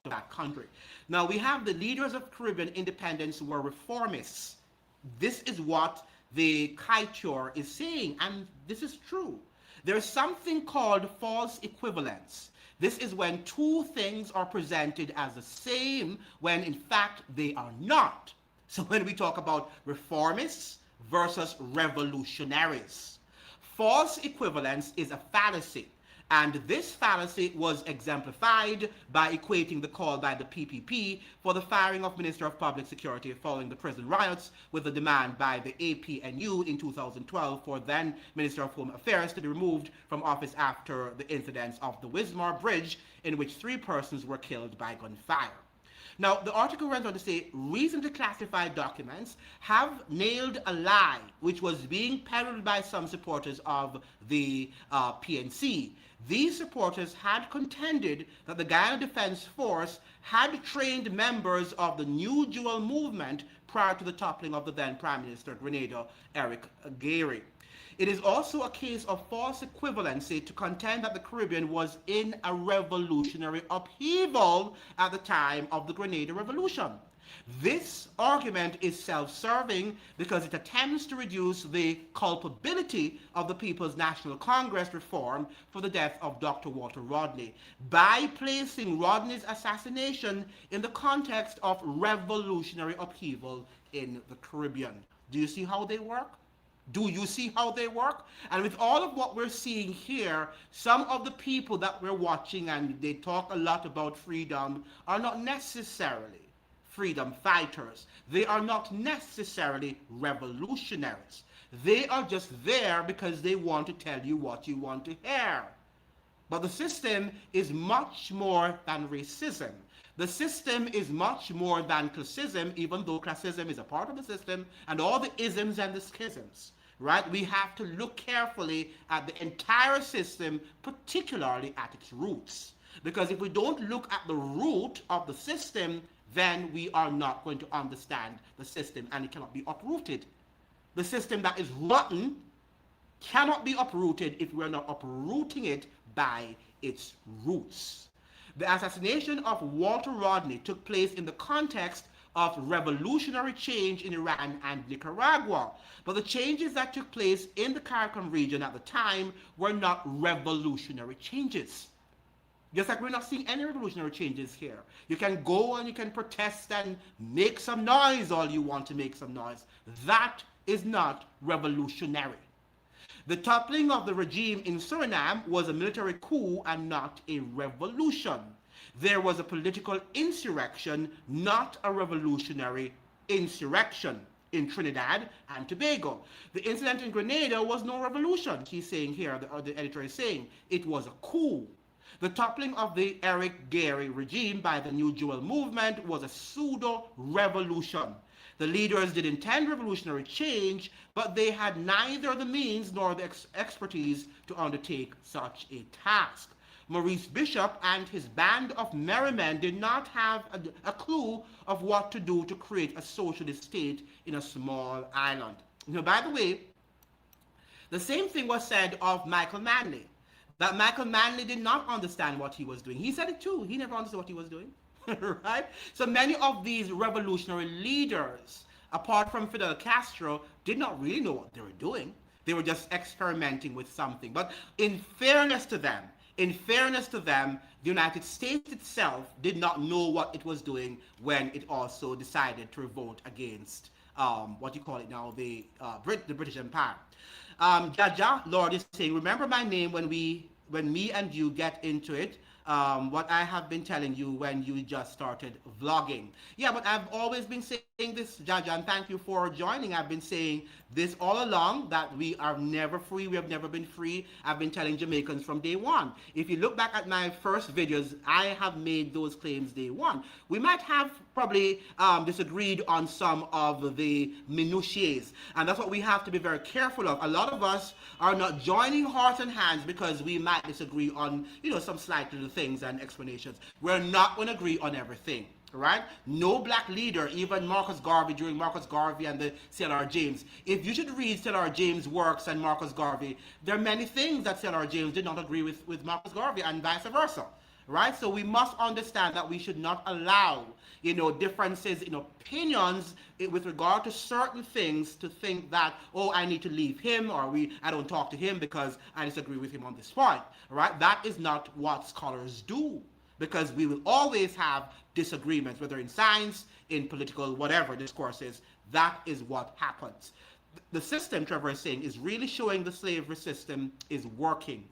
of that country. Now, we have the leaders of Caribbean independence who were reformists. This is what the KITOR is saying, and this is true. There's something called false equivalence. This is when two things are presented as the same when in fact they are not. So when we talk about reformists versus revolutionaries, false equivalence is a fallacy. And this fallacy was exemplified by equating the call by the PPP for the firing of Minister of Public Security following the prison riots with the demand by the APNU in 2012 for then Minister of Home Affairs to be removed from office after the incidents of the Wismar Bridge, in which 3 persons were killed by gunfire. Now, the article went on to say, recently classified documents have nailed a lie which was being peddled by some supporters of the PNC. These supporters had contended that the Guyana Defense Force had trained members of the New Jewel movement prior to the toppling of the then Prime Minister Grenada, Eric Gairy. It is also a case of false equivalency to contend that the Caribbean was in a revolutionary upheaval at the time of the Grenada Revolution. This argument is self-serving because it attempts to reduce the culpability of the People's National Congress reform for the death of Dr. Walter Rodney by placing Rodney's assassination in the context of revolutionary upheaval in the Caribbean. Do you see how they work? Do you see how they work? And with all of what we're seeing here, some of the people that we're watching and they talk a lot about freedom are not necessarily freedom fighters. They are not necessarily revolutionaries. They are just there because they want to tell you what you want to hear. But the system is much more than racism. The system is much more than classism, even though classism is a part of the system, and all the isms and the schisms, right? We have to look carefully at the entire system, particularly at its roots. Because if we don't look at the root of the system, then we are not going to understand the system, and it cannot be uprooted. The system that is rotten cannot be uprooted if we're not uprooting it by its roots. The assassination of Walter Rodney took place in the context of revolutionary change in Iran and Nicaragua. But the changes that took place in the CARICOM region at the time were not revolutionary changes. Just like we're not seeing any revolutionary changes here. You can go and you can protest and make some noise all you want to make some noise. That is not revolutionary. The toppling of the regime in Suriname was a military coup and not a revolution. There was a political insurrection, not a revolutionary insurrection in Trinidad and Tobago. The incident in Grenada was no revolution, he's saying here, the editor is saying. It was a coup. The toppling of the Eric Gary regime by the New Jewel movement was a pseudo-revolution. The leaders did intend revolutionary change, but they had neither the means nor the expertise to undertake such a task. Maurice Bishop and his band of merry men did not have a clue of what to do to create a socialist state in a small island. By the way, the same thing was said of Michael Manley, that Michael Manley did not understand what he was doing. He said it too. He never understood what he was doing. Right? So many of these revolutionary leaders, apart from Fidel Castro, did not really know what they were doing. They were just experimenting with something. But in fairness to them, the United States itself did not know what it was doing when it also decided to revolt against what you call it now, the British Empire. Jaja Lord is saying, remember my name when me and you get into it. What I have been telling you when you just started vlogging. Yeah, but I've always been saying this, Jaja, and thank you for joining. I've been saying this all along, that we are never free. We have never been free. I've been telling Jamaicans from day one. If you look back at my first videos, I have made those claims day one. We might have probably disagreed on some of the minutiae, and that's what we have to be very careful of. A lot of us are not joining hearts and hands because we might disagree on, some slight little things and explanations. We're not going to agree on everything. Right? No black leader, even Marcus Garvey, during Marcus Garvey and the C.L.R. James. If you should read C.L.R. James' works and Marcus Garvey, there are many things that C.L.R. James did not agree with Marcus Garvey, and vice versa. Right? So we must understand that we should not allow, differences in opinions with regard to certain things to think that, oh, I need to leave him, or I don't talk to him because I disagree with him on this point. Right? That is not what scholars do. Because we will always have disagreements, whether in science, in political, whatever discourses. That is what happens. The system, Trevor is saying, is really showing the slavery system is working.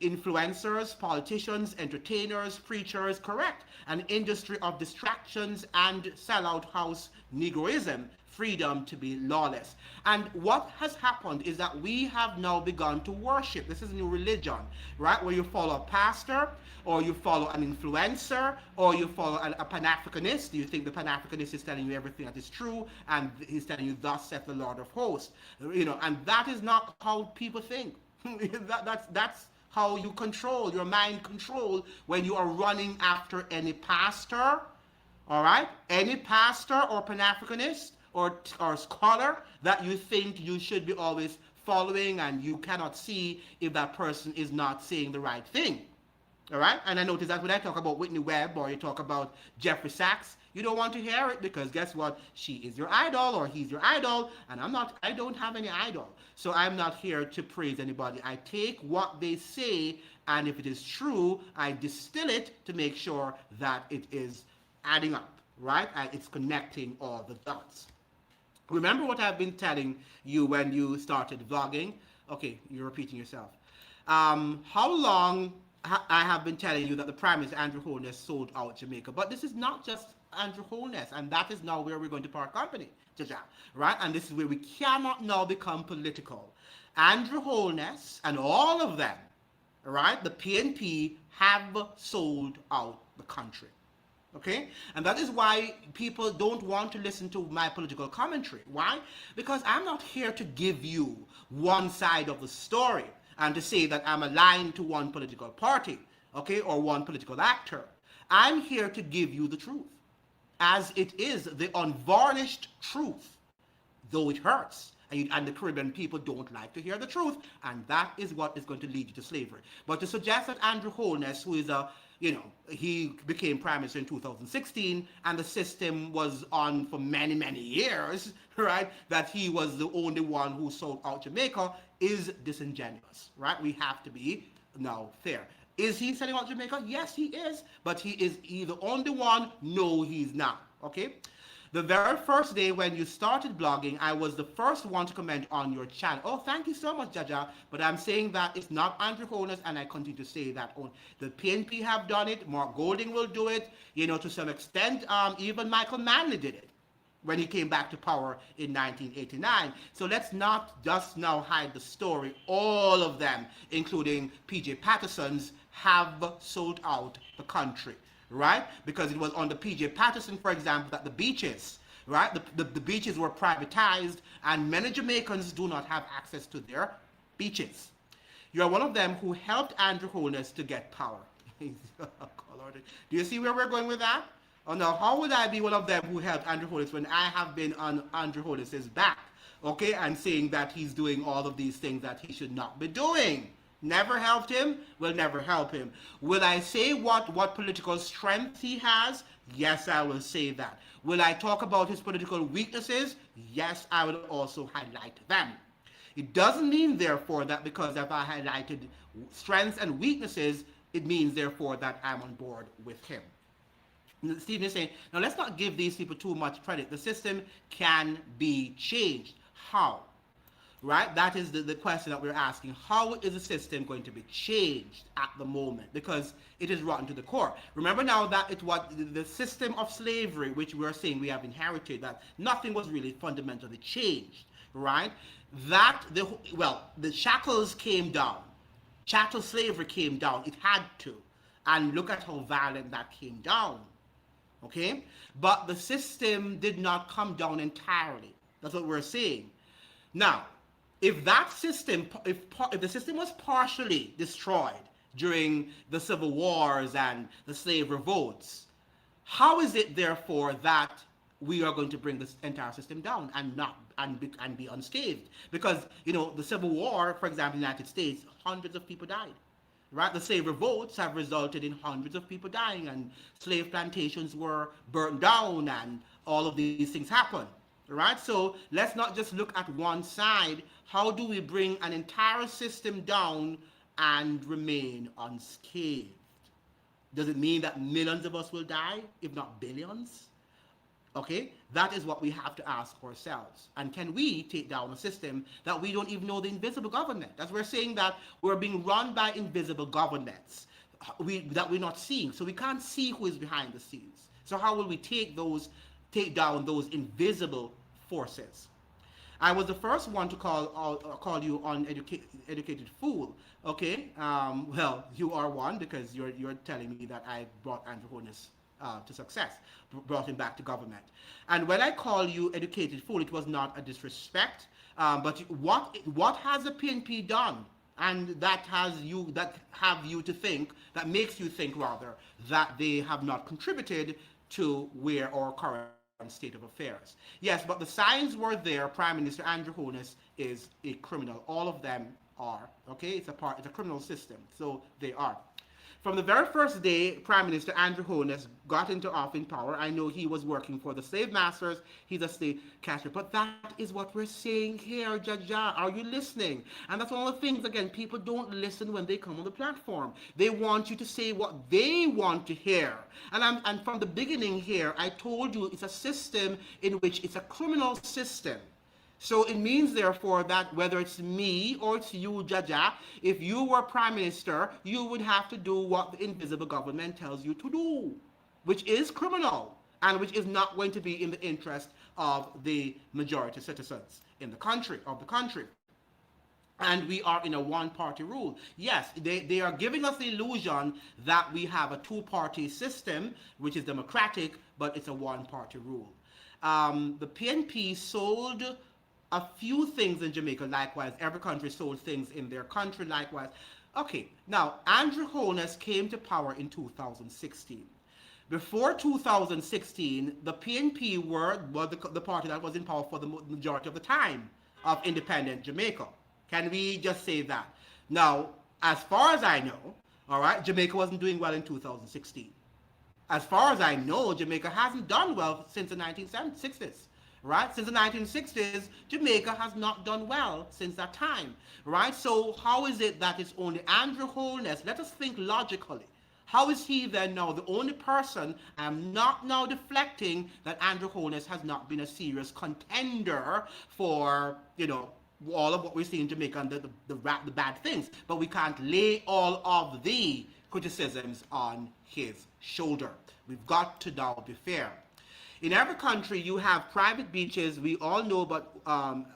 Influencers, politicians, entertainers, preachers, correct. An industry of distractions and sellout house Negroism, freedom to be lawless. And what has happened is that we have now begun to worship. This is a new religion, right? Where you follow a pastor, or you follow an influencer, or you follow a Pan-Africanist. You think the Pan-Africanist is telling you everything that is true, and he's telling you, thus saith the Lord of hosts. And that is not how people think. That's how you control, your mind control, when you are running after any pastor, all right? Any pastor or Pan-Africanist or scholar that you think you should be always following, and you cannot see if that person is not saying the right thing. All right? And I notice that when I talk about Whitney Webb, or you talk about Jeffrey Sachs, you don't want to hear it, because guess what? She is your idol, or he's your idol, and I don't have any idol. So I'm not here to praise anybody. I take what they say, and if it is true, I distill it to make sure that it is adding up, right? And it's connecting all the dots. Remember what I've been telling you when you started vlogging? Okay, you're repeating yourself. How long I have been telling you that the Prime Minister Andrew Holness sold out Jamaica. But this is not just Andrew Holness, and that is now where we're going to part company, right? And this is where we cannot now become political. Andrew Holness and all of them, right, the PNP have sold out the country. Okay? And that is why people don't want to listen to my political commentary. Why? Because I'm not here to give you one side of the story and to say that I'm aligned to one political party. okay, or one political actor. I'm here to give you the truth, as it is the unvarnished truth, though it hurts. And the Caribbean people don't like to hear the truth, and that is what is going to lead you to slavery. But to suggest that Andrew Holness, who is he became prime minister in 2016, and the system was on for many, many years, right, that he was the only one who sold out Jamaica, is disingenuous, right? We have to be now fair. Is he selling out Jamaica? Yes, he is. But is he the only one? No, he's not. Okay? The very first day when you started blogging, I was the first one to comment on your channel. Oh, thank you so much, Jaja. But I'm saying that it's not Andrew Holness, and I continue to say that the PNP have done it. Mark Golding will do it. To some extent, even Michael Manley did it when he came back to power in 1989. So let's not just now hide the story. All of them, including P.J. Patterson's, have sold out the country, right? Because it was under P.J. Patterson, for example, that the beaches, right? The beaches were privatized, and many Jamaicans do not have access to their beaches. You are one of them who helped Andrew Holness to get power. Do you see where we're going with that? Oh no, how would I be one of them who helped Andrew Holness when I have been on Andrew Holness's back, okay, and saying that he's doing all of these things that he should not be doing? Never helped him, will never help him. Will I say what political strength he has? Yes, I will say that. Will I talk about his political weaknesses? Yes, I will also highlight them. It doesn't mean, therefore, that because if I highlighted strengths and weaknesses, it means, therefore, that I'm on board with him. Stephen is saying, now let's not give these people too much credit. The system can be changed. How? Right? That is the question that we're asking. How is the system going to be changed at the moment? Because it is rotten to the core. Remember now that it's what the system of slavery, which we're saying we have inherited, that nothing was really fundamentally changed, right? That, the shackles came down. Chattel slavery came down. It had to. And look at how violent that came down. Okay? But the system did not come down entirely. That's what we're saying. Now, if that system, if the system was partially destroyed during the civil wars and the slave revolts, how is it, therefore, that we are going to bring this entire system down and be unscathed? Because, the Civil War, for example, in the United States, hundreds of people died. Right? The slave revolts have resulted in hundreds of people dying, and slave plantations were burnt down, and all of these things happened. Right? So let's not just look at one side. How do we bring an entire system down and remain unscathed? Does it mean that millions of us will die, if not billions? Okay? That is what we have to ask ourselves. And can we take down a system that we don't even know the invisible government? As we're saying that we're being run by invisible governments that we're not seeing. So we can't see who is behind the scenes. So how will we take down those invisible forces? I was the first one to call you uneducated fool. Okay, well, you are one, because you're telling me that I brought Andrew Holness to success, brought him back to government. And when I call you educated fool, it was not a disrespect. But what has the PNP done, and that makes you think rather that they have not contributed to where our current state of affairs? Yes, but the signs were there. Prime Minister Andrew Holness is a criminal. All of them are. Okay, it's a criminal system, so they are. From the very first day Prime Minister Andrew Holness got into office in power, I know he was working for the slave masters. He's a slave catcher. But that is what we're saying here, Jaja. Are you listening? And that's one of the things, again, people don't listen when they come on the platform. They want you to say what they want to hear. And from the beginning here, I told you it's a system in which it's a criminal system. So it means, therefore, that whether it's me or it's you, Jaja, if you were prime minister, you would have to do what the invisible government tells you to do, which is criminal, and which is not going to be in the interest of the majority citizens in the country, And we are in a one-party rule. Yes, they are giving us the illusion that we have a two-party system, which is democratic, but it's a one-party rule. The PNP sold a few things in Jamaica, likewise. Every country sold things in their country, likewise. Okay, now Andrew Holness came to power in 2016. Before 2016, the PNP were the party that was in power for the majority of the time of independent Jamaica. Can we just say that? Now, as far as I know, all right, Jamaica wasn't doing well in 2016. As far as I know, Jamaica hasn't done well since the 1960s. Right? Since the 1960s, Jamaica has not done well since that time. Right? So how is it that it's only Andrew Holness? Let us think logically. How is he then now the only person? I'm not now deflecting that Andrew Holness has not been a serious contender for, all of what we see in Jamaica and the bad things. But we can't lay all of the criticisms on his shoulder. We've got to now be fair. In every country, you have private beaches. We all know, but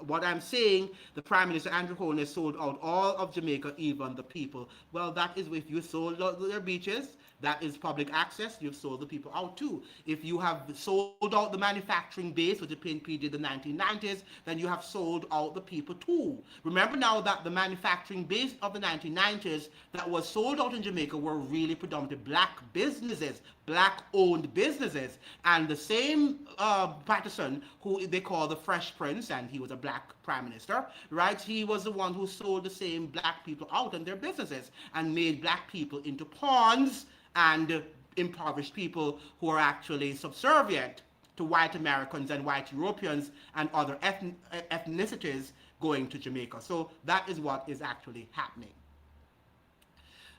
what I'm saying, the Prime Minister Andrew Holness sold out all of Jamaica, even the people. Well, that is if you sold out their beaches, that is public access. You've sold the people out too. If you have sold out the manufacturing base, which the PNP did in the 1990s, then you have sold out the people too. Remember now that the manufacturing base of the 1990s that was sold out in Jamaica were really predominantly black businesses, black-owned businesses, and the same Patterson, who they call the Fresh Prince, and he was a black prime minister, right? He was the one who sold the same black people out and their businesses and made black people into pawns and impoverished people who are actually subservient to white Americans and white Europeans and other ethnicities going to Jamaica. So that is what is actually happening.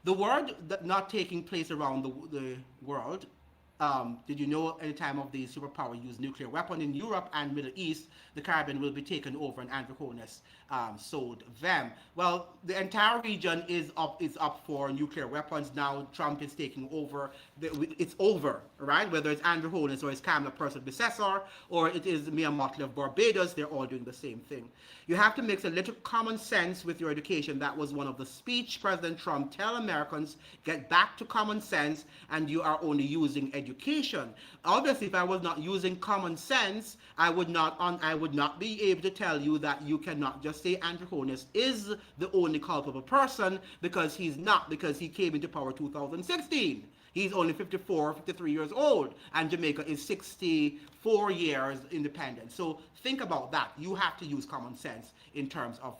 The word that not taking place around the world, did you know any time of these superpower use nuclear weapon in Europe and Middle East, the Caribbean will be taken over and Andrew Holness sold them. Well, the entire region is up for nuclear weapons now. Trump is taking over. It's over, right? Whether it's Andrew Holness or it's Kamala Persson-Bissessor or it is Mia Mottley of Barbados, they're all doing the same thing. You have to mix a little common sense with your education. That was one of the speech President Trump tell Americans, get back to common sense, and you are only using education. Obviously, if I was not using common sense, I would not be able to tell you that you cannot just say Andrew Holness is the only culpable person, because he's not, because he came into power 2016. He's only 54, 53 years old, and Jamaica is 64 years independent. So think about that. You have to use common sense in terms of,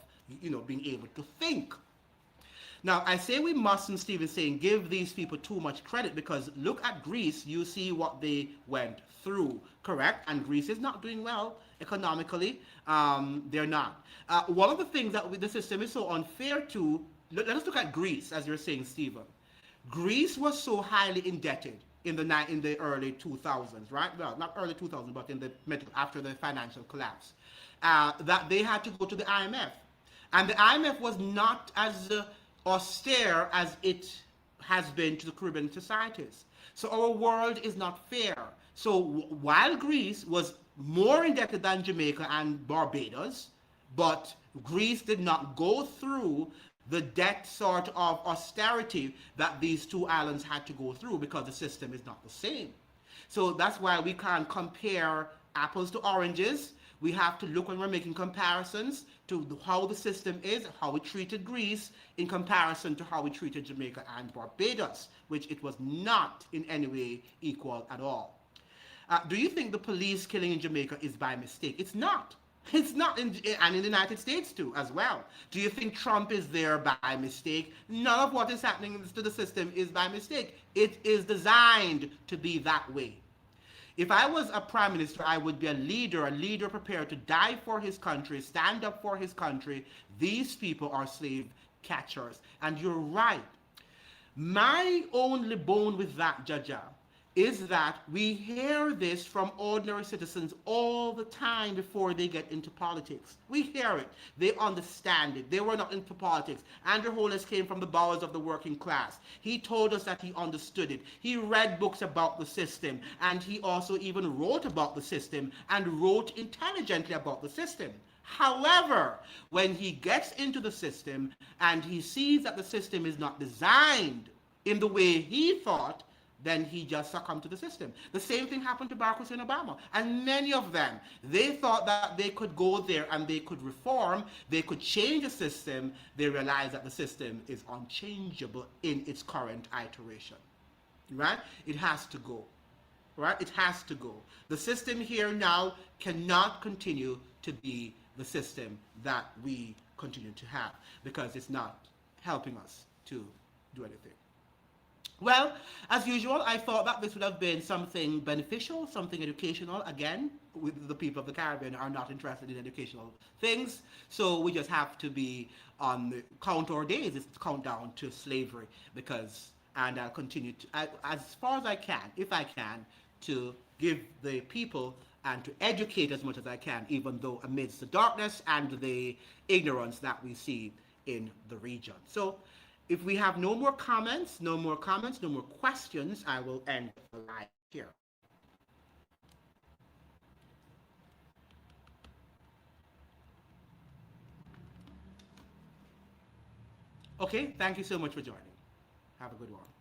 being able to think. Now, I say we mustn't, Stephen saying, give these people too much credit, because look at Greece, you see what they went through, correct? And Greece is not doing well economically. They're not. One of the things that the system is so unfair to, let us look at Greece, as you're saying, Stephen. Greece was so highly indebted in the early 2000s, right? Well, not early 2000s, but in the middle, after the financial collapse, that they had to go to the IMF. And the IMF was not as austere as it has been to the Caribbean societies. So our world is not fair. So while Greece was more indebted than Jamaica and Barbados, but Greece did not go through the debt sort of austerity that these two islands had to go through, because the system is not the same. So that's why we can't compare apples to oranges. We have to look, when we're making comparisons, to how the system is, how we treated Greece in comparison to how we treated Jamaica and Barbados, which it was not in any way equal at all. Do you think the police killing in Jamaica is by mistake? It's not. It's not, and in the United States too, as well. Do you think Trump is there by mistake? None of what is happening to the system is by mistake. It is designed to be that way. If I was a prime minister, I would be a leader prepared to die for his country, stand up for his country. These people are slave catchers. And you're right. My only bone with that, Jaja, is that we hear this from ordinary citizens all the time before they get into politics. We hear it. They understand it. They were not into politics. Andrew Holness came from the bowels of the working class. He told us that he understood it. He read books about the system, and he also even wrote about the system and wrote intelligently about the system. However, when he gets into the system and he sees that the system is not designed in the way he thought, then he just succumbed to the system. The same thing happened to Barack Hussein Obama. And many of them, they thought that they could go there and they could reform, they could change the system. They realized that the system is unchangeable in its current iteration. Right? It has to go. Right? It has to go. The system here now cannot continue to be the system that we continue to have because it's not helping us to do anything. Well, as usual, I thought that this would have been something beneficial, something educational. Again, with the people of the Caribbean are not interested in educational things, so we just have to be on the count our days. It's countdown to slavery because, and I'll continue to, as far as I can, if I can, to give the people and to educate as much as I can, even though amidst the darkness and the ignorance that we see in the region. So if we have no more comments, no more questions, I will end the live here. Okay, thank you so much for joining. Have a good one.